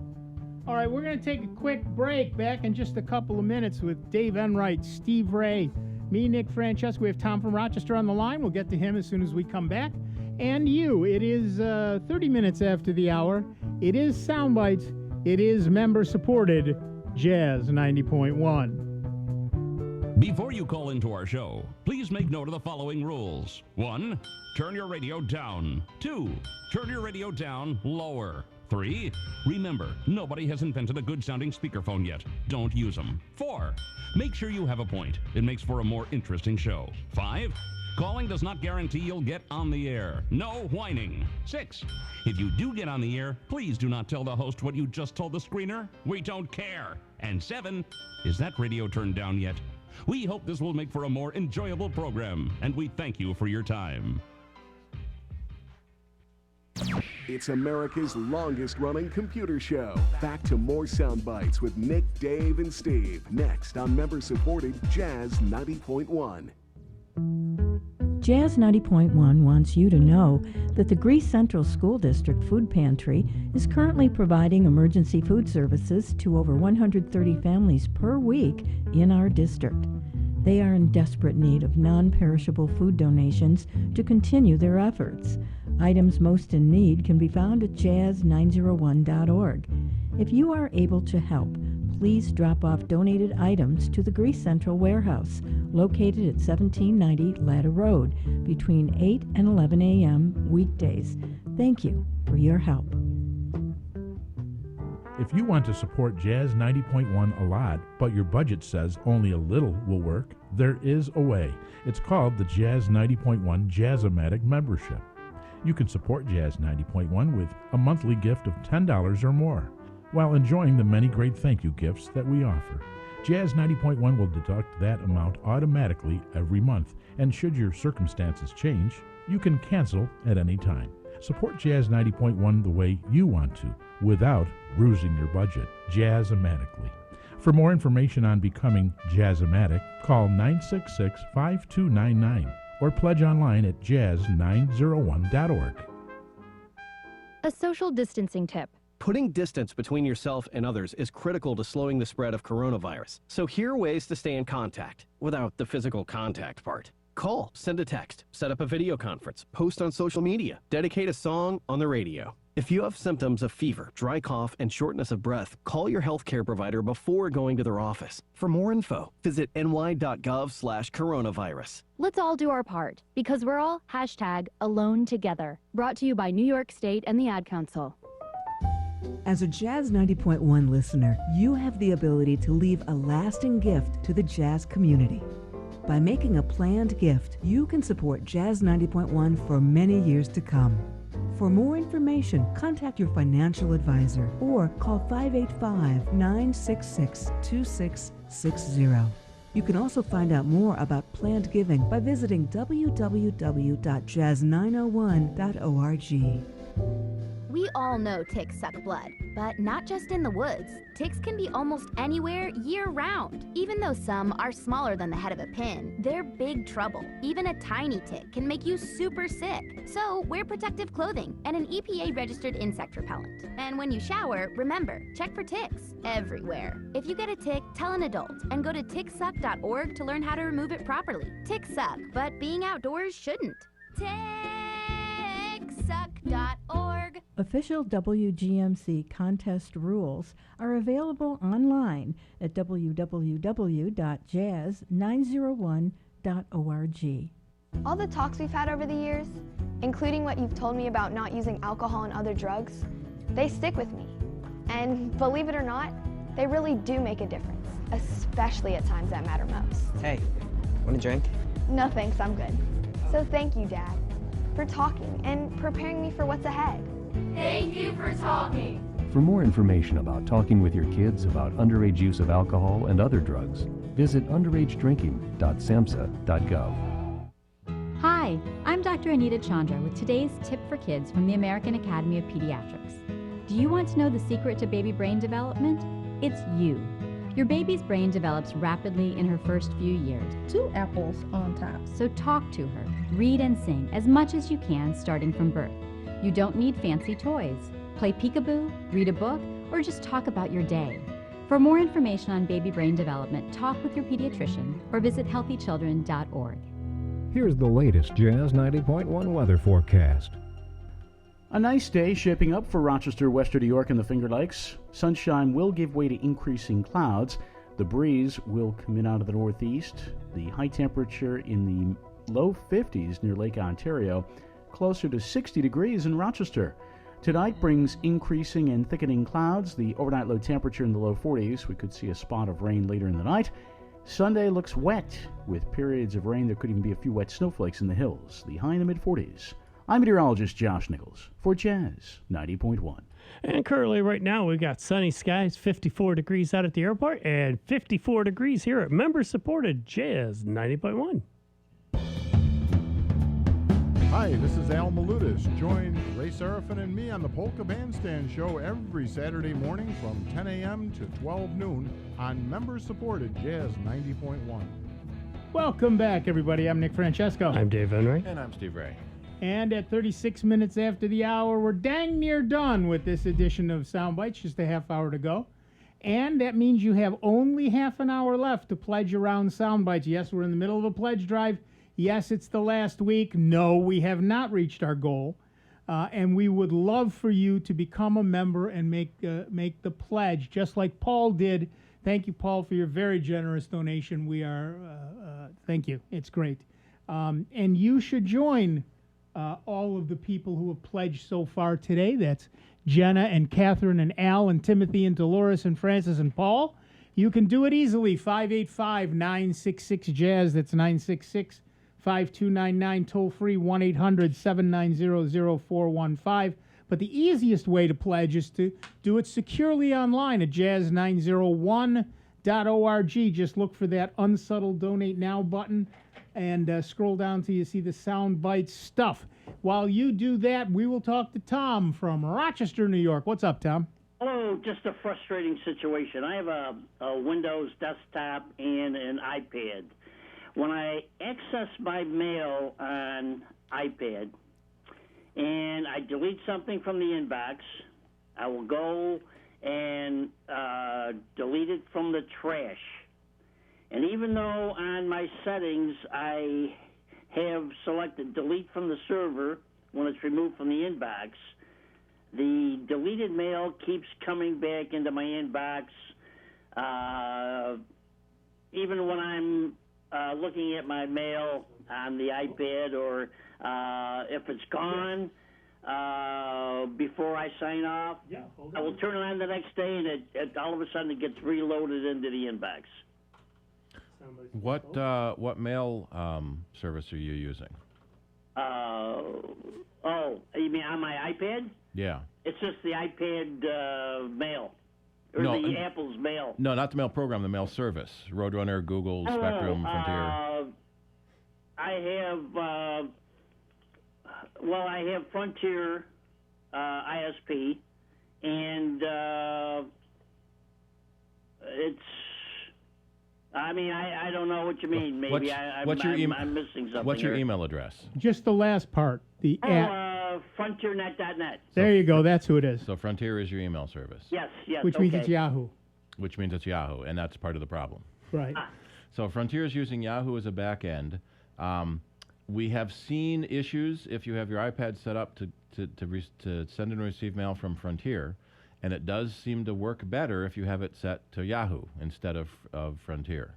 All right, we're going to take a quick break. Back in just a couple of minutes with Dave Enright, Steve Ray, me, Nick Francesco. We have Tom from Rochester on the line. We'll get to him as soon as we come back. And you, it is 30 minutes after the hour. It is Soundbites. It is member-supported Jazz 90.1. Before you call into our show, please make note of the following rules. 1, turn your radio down. 2, turn your radio down lower. 3, remember, nobody has invented a good-sounding speakerphone yet. Don't use them. 4, make sure you have a point. It makes for a more interesting show. 5, calling does not guarantee you'll get on the air. No whining. 6, if you do get on the air, please do not tell the host what you just told the screener. We don't care. And 7, is that radio turned down yet? We hope this will make for a more enjoyable program, and we thank you for your time. It's America's longest-running computer show. Back to more Sound Bites with Nick, Dave, and Steve. Next on member-supported Jazz 90.1. Jazz 90.1 wants you to know that the Greece Central School District Food Pantry is currently providing emergency food services to over 130 families per week in our district. They are in desperate need of non-perishable food donations to continue their efforts. Items most in need can be found at jazz901.org. If you are able to help, please drop off donated items to the Greece Central Warehouse, located at 1790 Ladder Road, between 8 and 11 a.m. weekdays. Thank you for your help. If you want to support Jazz 90.1 a lot, but your budget says only a little will work, there is a way. It's called the Jazz 90.1 Jazz-O-Matic membership. You can support Jazz 90.1 with a monthly gift of $10 or more, while enjoying the many great thank you gifts that we offer. Jazz 90.1 will deduct that amount automatically every month, and should your circumstances change, you can cancel at any time. Support Jazz 90.1 the way you want to, without bruising your budget. Jazz-O-Matically. For more information on becoming Jazz-O-Matic, call 966-5299 or pledge online at jazz901.org. A social distancing tip. Putting distance between yourself and others is critical to slowing the spread of coronavirus. So here are ways to stay in contact without the physical contact part. Call, send a text, set up a video conference, post on social media, dedicate a song on the radio. If you have symptoms of fever, dry cough, and shortness of breath, call your healthcare provider before going to their office. For more info, visit ny.gov/coronavirus. Let's all do our part, because we're all #AloneTogether. Brought to you by New York State and the Ad Council. As a Jazz 90.1 listener, you have the ability to leave a lasting gift to the jazz community. By making a planned gift, you can support Jazz 90.1 for many years to come. For more information, contact your financial advisor or call 585-966-2660. You can also find out more about planned giving by visiting www.jazz901.org. We all know ticks suck blood, but not just in the woods. Ticks can be almost anywhere year-round. Even though some are smaller than the head of a pin, they're big trouble. Even a tiny tick can make you super sick. So wear protective clothing and an EPA-registered insect repellent. And when you shower, remember, check for ticks everywhere. If you get a tick, tell an adult and go to ticksuck.org to learn how to remove it properly. Ticks suck, but being outdoors shouldn't. Ticksuck.org. Official WGMC contest rules are available online at www.jazz901.org. All the talks we've had over the years, including what you've told me about not using alcohol and other drugs, they stick with me. And believe it or not, they really do make a difference, especially at times that matter most. Hey, want a drink? No thanks, I'm good. So thank you, Dad, for talking and preparing me for what's ahead. Thank you for talking. For more information about talking with your kids about underage use of alcohol and other drugs, visit underagedrinking.samhsa.gov. Hi, I'm Dr. Anita Chandra with today's tip for kids from the American Academy of Pediatrics. Do you want to know the secret to baby brain development? It's you. Your baby's brain develops rapidly in her first few years. 2 apples on top. So talk to her, read and sing as much as you can starting from birth. You don't need fancy toys. Play peekaboo, read a book, or just talk about your day. For more information on baby brain development, talk with your pediatrician or visit healthychildren.org. Here's the latest Jazz 90.1 weather forecast. A nice day shaping up for Rochester, Western New York, and the Finger Lakes. Sunshine will give way to increasing clouds. The breeze will come in out of the northeast. The high temperature in the low 50s near Lake Ontario, closer to 60 degrees in Rochester. Tonight brings increasing and thickening clouds. The overnight low temperature in the low 40s. We could see a spot of rain later in the night. Sunday looks wet with periods of rain. There could even be a few wet snowflakes in the hills. The high in the mid-40s. I'm meteorologist Josh Nichols for Jazz 90.1. And currently right now we got sunny skies, 54 degrees out at the airport, and 54 degrees here at member-supported Jazz 90.1. Hi, this is Al Malutis. Join Ray Seraphin and me on the Polka Bandstand Show every Saturday morning from 10 a.m. to 12 noon on member-supported Jazz 90.1. Welcome back, everybody. I'm Nick Francesco. I'm Dave Enright. And I'm Steve Ray. And at 36 minutes after the hour, we're dang near done with this edition of Sound Bytes, just a half hour to go. And that means you have only half an hour left to pledge around Sound Bytes. Yes, we're in the middle of a pledge drive. Yes, it's the last week. No, we have not reached our goal. And we would love for you to become a member and make the pledge, just like Paul did. Thank you, Paul, for your very generous donation. We are, thank you. It's great. And you should join all of the people who have pledged so far today. That's Jenna and Catherine and Al and Timothy and Dolores and Francis and Paul. You can do it easily. 585-966-JAZZ. That's 966-5299. Toll free 1-800-790-0415. But the easiest way to pledge is to do it securely online at jazz901.org. Just look for that unsubtle Donate Now button and scroll down till you see the Sound Bytes stuff. While you do that, we will talk to Tom from Rochester, New York. What's up, Tom? Hello, just a frustrating situation. I have a Windows desktop and an iPad. When I access my mail on iPad and I delete something from the inbox, I will go and delete it from the trash. And even though on my settings I have selected delete from the server when it's removed from the inbox, the deleted mail keeps coming back into my inbox. Even when I'm looking at my mail on the iPad, or if it's gone before I sign off, I will turn it on the next day, and it all of a sudden it gets reloaded into the inbox. What mail service are you using? You mean on my iPad? Yeah. It's just the iPad mail, or No, the Apple's mail. No, not the mail program, the mail service. Roadrunner, Google, Spectrum, Frontier. I have Frontier ISP, and it's. I mean, I don't know what you mean. Maybe I'm missing something. What's your here. email address? Just the last part. The app. FrontierNet.net. There you go. That's who it is. So Frontier is your email service. Yes. Which means it's Yahoo. Which means it's Yahoo, and that's part of the problem. Right. So Frontier is using Yahoo as a back end. We have seen issues if you have your iPad set up to send and receive mail from Frontier, and it does seem to work better if you have it set to Yahoo instead of Frontier.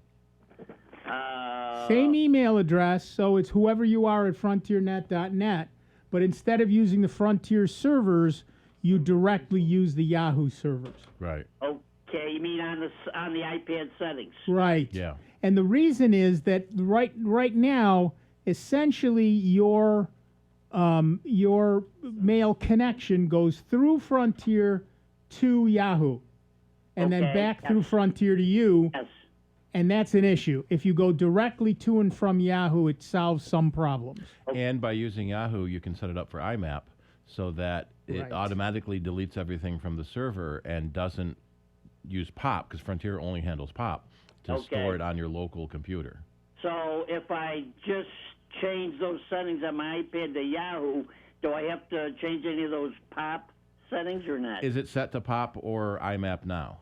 Same email address, so it's whoever you are at frontiernet.net, but instead of using the Frontier servers, you directly use the Yahoo servers. Right. Okay, you mean on the iPad settings? Right. Yeah. And the reason is that right now, essentially your mail connection goes through Frontier to Yahoo, and then back through Frontier to you. Yes. And that's an issue. If you go directly to and from Yahoo, it solves some problems. And by using Yahoo, you can set it up for IMAP so that it automatically deletes everything from the server and doesn't use POP, because Frontier only handles POP, to store it on your local computer. So if I just change those settings on my iPad to Yahoo, do I have to change any of those POP settings or not? Is it set to POP or IMAP now?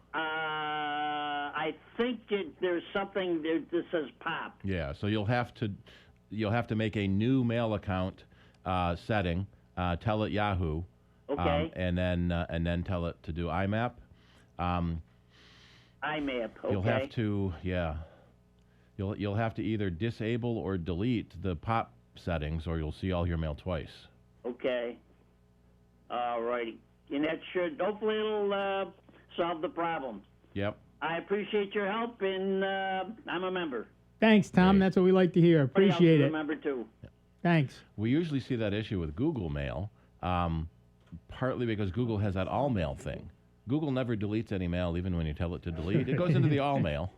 I think there's something that says POP. Yeah, so you'll have to make a new mail account setting, tell it Yahoo, and then tell it to do IMAP. IMAP, okay. You'll have to, you'll have to either disable or delete the POP settings, or you'll see all your mail twice. Okay. All righty. And that should, hopefully it'll solve the problem. Yep. I appreciate your help, and I'm a member. Thanks, Tom. That's what we like to hear. Appreciate it. I'm a member, too. Thanks. We usually see that issue with Google Mail, partly because Google has that all mail thing. Google never deletes any mail, even when you tell it to delete. It goes into the all mail,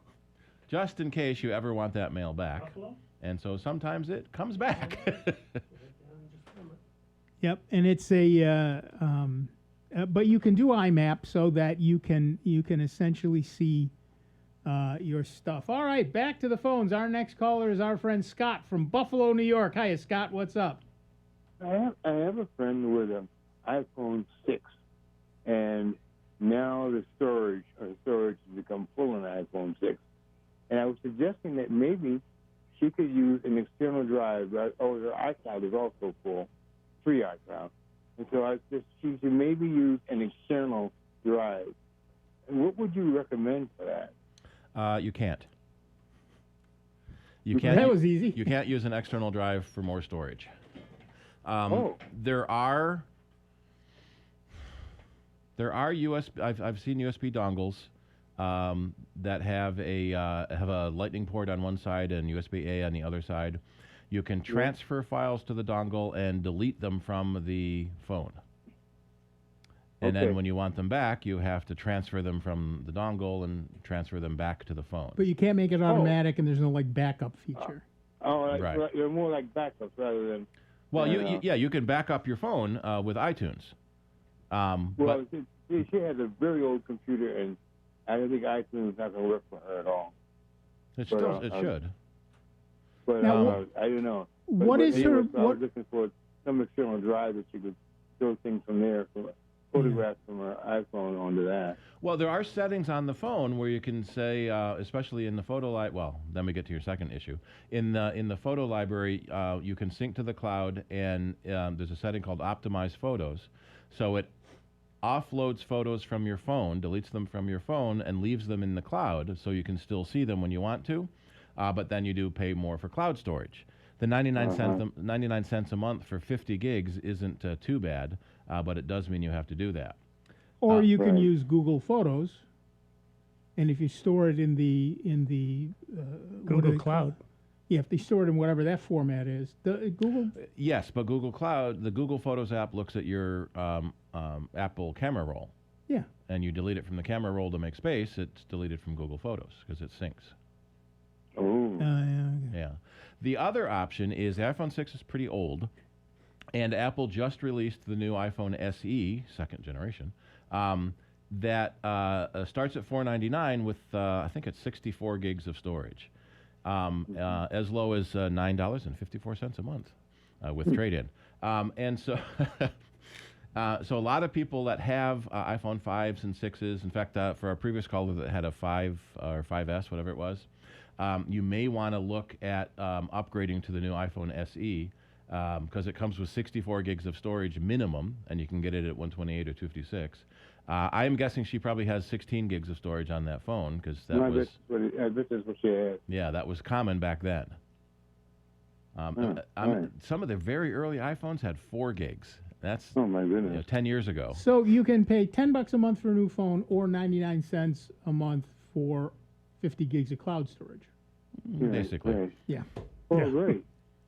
just in case you ever want that mail back. And so sometimes it comes back. Yep, and it's but you can do IMAP so that you can essentially see your stuff. All right, back to the phones. Our next caller is our friend Scott from Buffalo, New York. Hiya, Scott. What's up? I have a friend with an iPhone 6, and now the storage has become full on the iPhone 6. And I was suggesting that maybe she could use an external drive, her iCloud is also full, free iCloud. And so she should maybe use an external drive. And what would you recommend for that? You can't. That was easy. You can't use an external drive for more storage. There are USB. I've seen USB dongles that have a Lightning port on one side and USB-A on the other side. You can transfer files to the dongle and delete them from the phone. And then when you want them back, you have to transfer them from the dongle and transfer them back to the phone. But you can't make it automatic, and there's no backup feature. Right. You're more like backups rather than. Well, you can back up your phone with iTunes. She has a very old computer, and I don't think iTunes is not going to work for her at all. It should. But now, I don't know. I was looking for some external drive that you could throw things from there. photographs from our iPhone onto that. Well, there are settings on the phone where you can say, especially in the photo well, then we get to your second issue. In the photo library, you can sync to the cloud, and there's a setting called Optimize Photos. So it offloads photos from your phone, deletes them from your phone, and leaves them in the cloud, so you can still see them when you want to. But then you do pay more for cloud storage. The 99 cents a month for 50 gigs isn't too bad, but it does mean you have to do that. Or you can use Google Photos, and if you store it in the Google Cloud. Yeah, if they store it in whatever that format is. Google. Yes, but Google Cloud, the Google Photos app looks at your Apple camera roll. Yeah. And you delete it from the camera roll to make space. It's deleted from Google Photos because it syncs. Oh. Yeah. The other option is the iPhone 6 is pretty old, and Apple just released the new iPhone SE, second generation, that starts at $499 with, I think it's 64 gigs of storage, as low as $9.54 a month with trade-in. And so, so a lot of people that have iPhone 5s and 6s, in fact, for our previous caller that had a 5 or 5S, whatever it was, you may want to look at upgrading to the new iPhone SE because it comes with 64 gigs of storage minimum, and you can get it at 128 or 256. I am guessing she probably has 16 gigs of storage on that phone because that was. This is what she has. Yeah, that was common back then. Some of the very early iPhones had 4 gigs. That's oh my goodness, 10 years ago. So you can pay $10 a month for a new phone, or 99 cents a month for 50 gigs of cloud storage. Basically. Great. Yeah. Oh, great.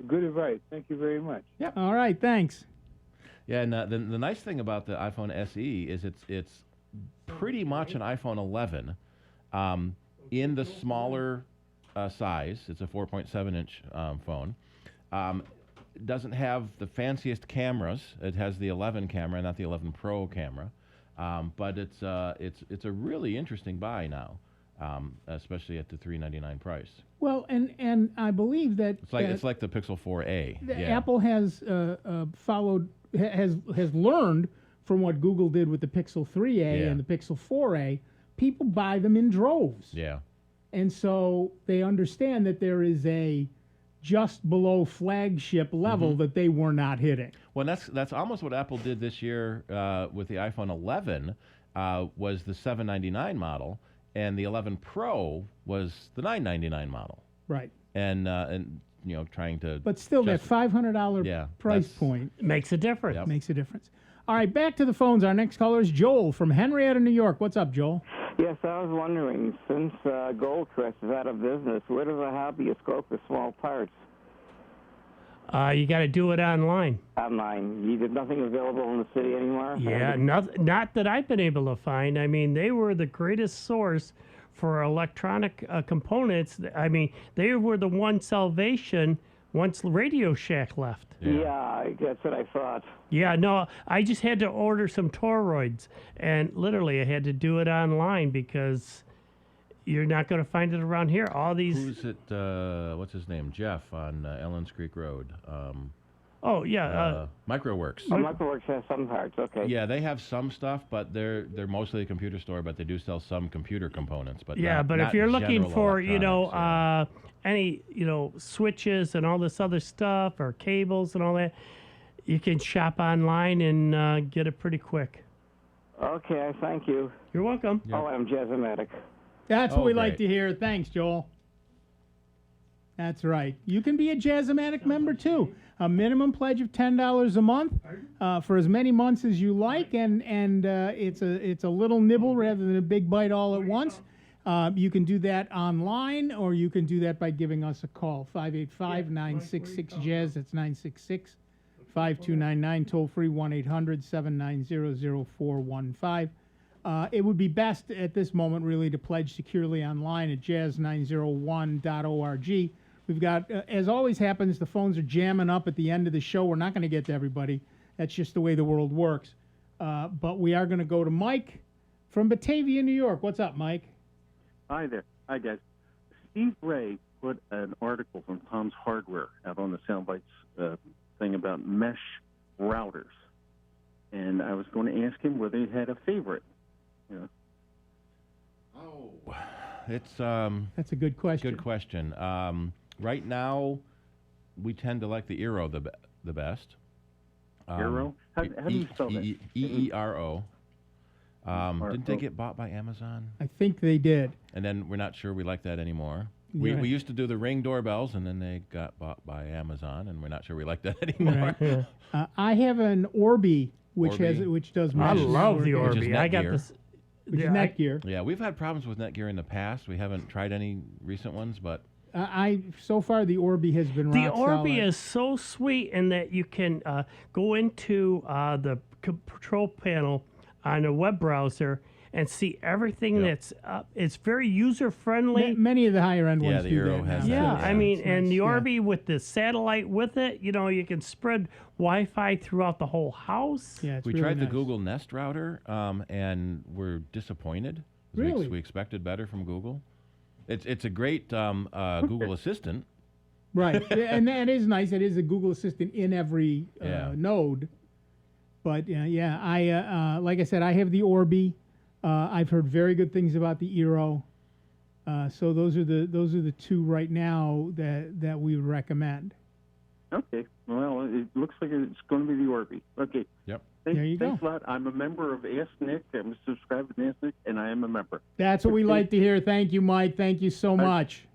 Good advice. Thank you very much. Yep. All right. Thanks. Yeah, and the nice thing about the iPhone SE is it's pretty much an iPhone 11 in the smaller size. It's a 4.7-inch phone. It doesn't have the fanciest cameras. It has the 11 camera, not the 11 Pro camera. But it's a really interesting buy now, especially at the $399 price. Well, and I believe that it's like the Pixel 4a. Apple has has learned from what Google did with the Pixel 3a and the Pixel 4a. People buy them in droves. Yeah. And so they understand that there is a just below flagship level that they were not hitting. Well, that's almost what Apple did this year with the iPhone 11. Was the $799 model, and the 11 Pro was the $999 model. Right. And trying to. But still, that $500 price point makes a difference. Yep. Makes a difference. All right, back to the phones. Our next caller is Joel from Henrietta, New York. What's up, Joel? Yes, I was wondering, since Goldcrest is out of business, where does a hobbyist go for small parts? You got to do it online. Online. There's nothing available in the city anymore? Yeah, not that I've been able to find. I mean, they were the greatest source for electronic components. I mean, they were the one salvation once Radio Shack left. Yeah, that's what I thought. Yeah, no, I just had to order some toroids, and literally I had to do it online because you're not going to find it around here. All these. Who's it? What's his name? Jeff on Ellens Creek Road. Oh yeah, Microworks. Oh, Microworks has some parts. Okay. Yeah, they have some stuff, but they're mostly a computer store. But they do sell some computer components. But yeah, but if you're looking for any switches and all this other stuff or cables and all that, you can shop online and get it pretty quick. Okay, thank you. You're welcome. Oh, I'm Jazzmatic. That's what we like to hear. Thanks, Joel. That's right. You can be a Jazzmatic member, too. A minimum pledge of $10 a month for as many months as you like, and it's a little nibble rather than a big bite all at once. You can do that online, or you can do that by giving us a call, 585-966-JAZZ. That's 966-5299, toll-free 1-800-790-0415. It would be best at this moment, really, to pledge securely online at jazz901.org. We've got, as always happens, the phones are jamming up at the end of the show. We're not going to get to everybody. That's just the way the world works. But we are going to go to Mike from Batavia, New York. What's up, Mike? Hi there. Hi, guys. Steve Ray put an article from Tom's Hardware out on the Soundbites thing about mesh routers. and I was going to ask him whether he had a favorite. You know. Oh, it's That's a good question. Good question. Right now, we tend to like the Eero the best. Eero? How do you spell that? EERO. Didn't they get bought by Amazon? I think they did. And then we're not sure we like that anymore. Right. We used to do the Ring doorbells, and then they got bought by Amazon, and we're not sure we like that anymore. Right. I have an Orbi, which Orbi? does. I love the Which is Orbi. I got Netgear. this. Which is Netgear. Yeah, we've had problems with Netgear in the past. We haven't tried any recent ones, but So far the Orbi has been The rock Orbi solid. is so sweet in that you can go into the control panel on a web browser and see everything that's up. It's very user friendly. Many of the higher end ones the do Eero that has now. that, I mean, It's and nice, the yeah. Orbi with the satellite with it, you can spread Wi-Fi throughout the whole house. Yeah, it's we really tried the nice. Google Nest router, and we're disappointed. Really? We expected better from Google. It's a great Google Assistant. Right, and that is nice. It is a Google Assistant in every node. But I like I said, I have the Orbi. I've heard very good things about the Eero. So those are the two right now that we would recommend. Okay. Well, it looks like it's going to be the Orbi. Okay. Yep. There you Thanks a lot. I'm a member of Ask Nick. I'm subscribed to Ask Nick, and I am a member. That's what we like to hear. Thank you, Mike. Thank you so much.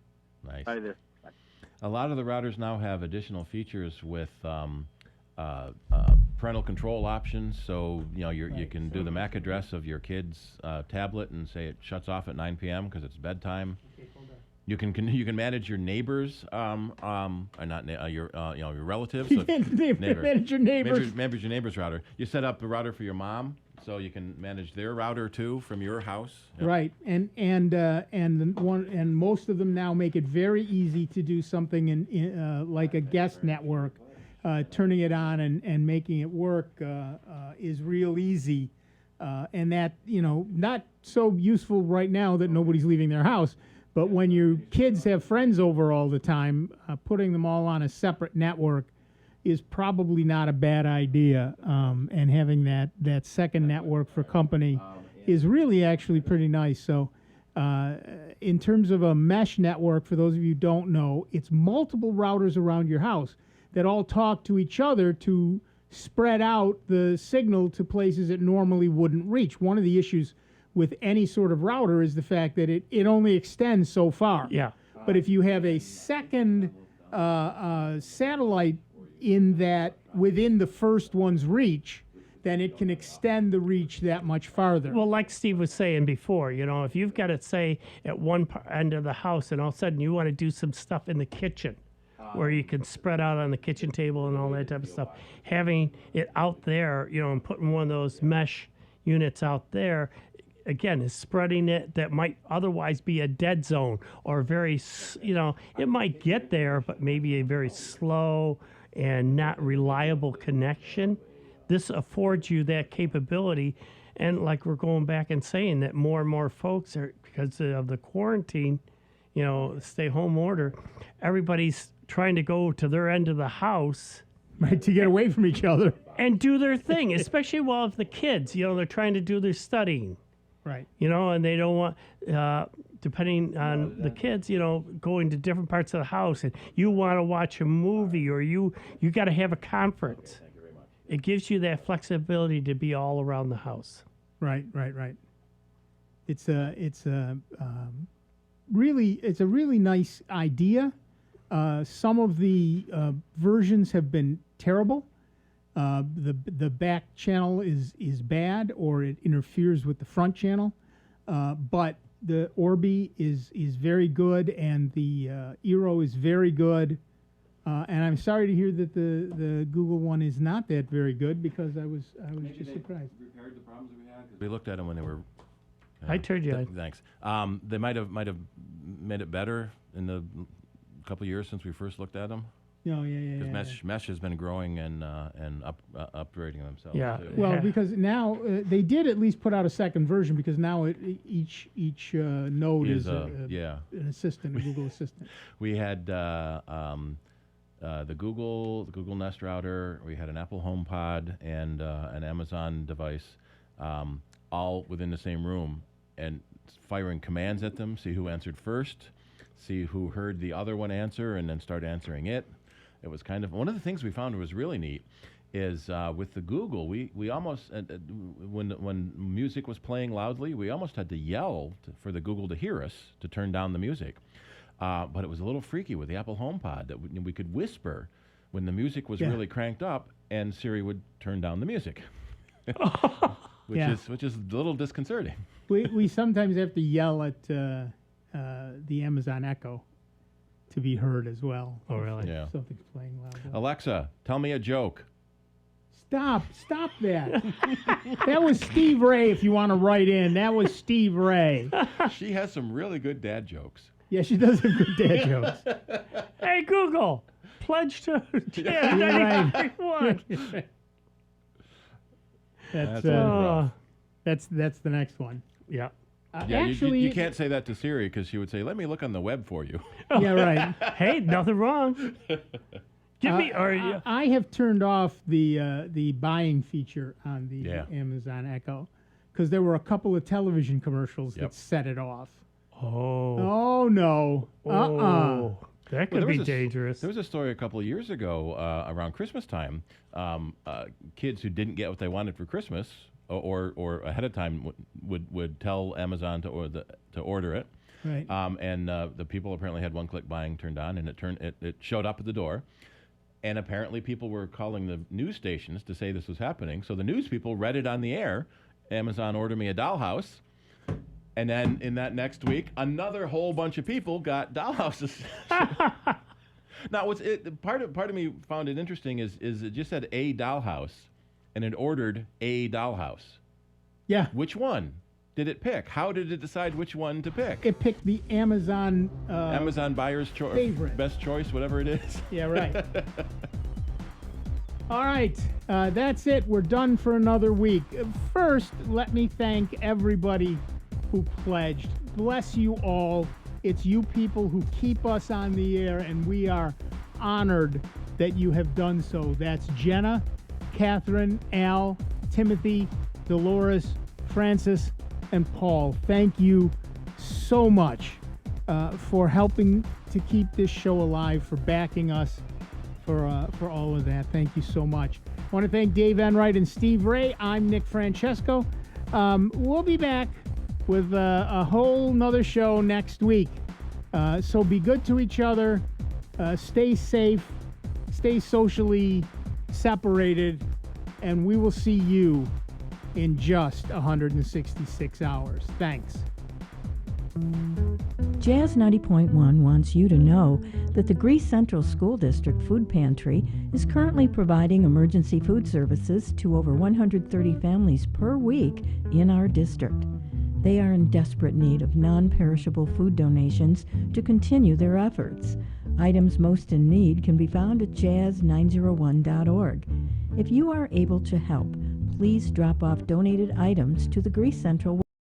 Nice. Hi there. Bye. A lot of the routers now have additional features with parental control options. So you can do the MAC address of your kid's tablet and say it shuts off at 9 p.m. because it's bedtime. You can manage your neighbors, your relatives. You can manage your neighbors. Manage your neighbor's router. You set up a router for your mom, so you can manage their router too from your house. Yep. Right, and most of them now make it very easy to do something in like a guest network. Turning it on and making it work is real easy, and that not so useful right now that nobody's leaving their house. But when your kids have friends over all the time, putting them all on a separate network is probably not a bad idea. And having that second network for company is really actually pretty nice. So in terms of a mesh network, for those of you who don't know, it's multiple routers around your house that all talk to each other to spread out the signal to places it normally wouldn't reach. One of the issues with any sort of router is the fact that it only extends so far. Yeah. But if you have a second satellite in that within the first one's reach, then it can extend the reach that much farther. Well, like Steve was saying before, if you've got it, say, at one end of the house and all of a sudden you want to do some stuff in the kitchen where you can spread out on the kitchen table and all that type of stuff, having it out there, and putting one of those mesh units out there, again, is spreading it that might otherwise be a dead zone or very, it might get there, but maybe a very slow and not reliable connection. This affords you that capability. And like we're going back and saying that more and more folks are, because of the quarantine, stay home order, everybody's trying to go to their end of the house. Right, to get away from each other. And do their thing, especially if the kids, they're trying to do their studying. Right. And they don't want, depending on the kids, going to different parts of the house, and you want to watch a movie or you got to have a conference. Thank you very much. It gives you that flexibility to be all around the house. Right. It's a really nice idea. Some of the versions have been terrible. The back channel is bad, or it interferes with the front channel. But the Orbi is very good, and the Eero is very good. And I'm sorry to hear that the Google one is not that very good, because I was just surprised. Repaired the problems we had. We looked at them when they were. I told you. Thanks. They might have made it better in the couple of years since we first looked at them. Oh, yeah. Because Mesh has been growing and upgrading themselves. Yeah. Too. Well, because now they did at least put out a second version, because now each node is an assistant, a Google Assistant. We had the Google Nest router. We had an Apple HomePod and an Amazon device, all within the same room, and firing commands at them. See who answered first. See who heard the other one answer, and then start answering it. It was kind of one of the things we found was really neat. Is with the Google, we almost when music was playing loudly, we almost had to yell for the Google to hear us to turn down the music. But it was a little freaky with the Apple HomePod that we could whisper when the music was really cranked up, and Siri would turn down the music, which is a little disconcerting. We sometimes have to yell at the Amazon Echo to be heard as well. Oh, really? Yeah. Something's playing loud. Alexa, tell me a joke. Stop that. That was Steve Ray, if you want to write in. That was Steve Ray. She has some really good dad jokes. Yeah, she does have good dad jokes. Hey, Google, pledge to Yeah, right. 99.1. That's the next one. Yeah. Yeah, actually, you can't say that to Siri because she would say, "Let me look on the web for you." Yeah, right. Hey, nothing wrong. Give me. I have turned off the buying feature on the Amazon Echo because there were a couple of television commercials that set it off. Oh no! That could be dangerous. There was a story a couple of years ago around Christmas time. Kids who didn't get what they wanted for Christmas, or ahead of time would tell Amazon to order it. Right. And the people apparently had one-click buying turned on, and it showed up at the door. And apparently people were calling the news stations to say this was happening. So the news people read it on the air. Amazon ordered me a dollhouse. And then in that next week, another whole bunch of people got dollhouses. Now, part of me found it interesting is it just said a dollhouse, and it ordered a dollhouse. Yeah. Which one did it pick? How did it decide which one to pick? It picked the Amazon buyer's choice, favorite, best choice, whatever it is. Yeah, right. All right, that's it. We're done for another week. First, let me thank everybody who pledged. Bless you all. It's you people who keep us on the air, and we are honored that you have done so. That's Jenna, Catherine, Al, Timothy, Dolores, Francis, and Paul. Thank you so much for helping to keep this show alive, for backing us, for all of that. Thank you so much. I want to thank Dave Enright and Steve Ray. I'm Nick Francesco. We'll be back with a whole nother show next week. So be good to each other. Stay safe. Stay socially separated. And we will see you in just 166 hours. Thanks. Jazz 90.1 wants you to know that the Greece Central School District Food Pantry is currently providing emergency food services to over 130 families per week in our district. They are in desperate need of non-perishable food donations to continue their efforts. Items most in need can be found at jazz901.org. If you are able to help, please drop off donated items to the Greece Central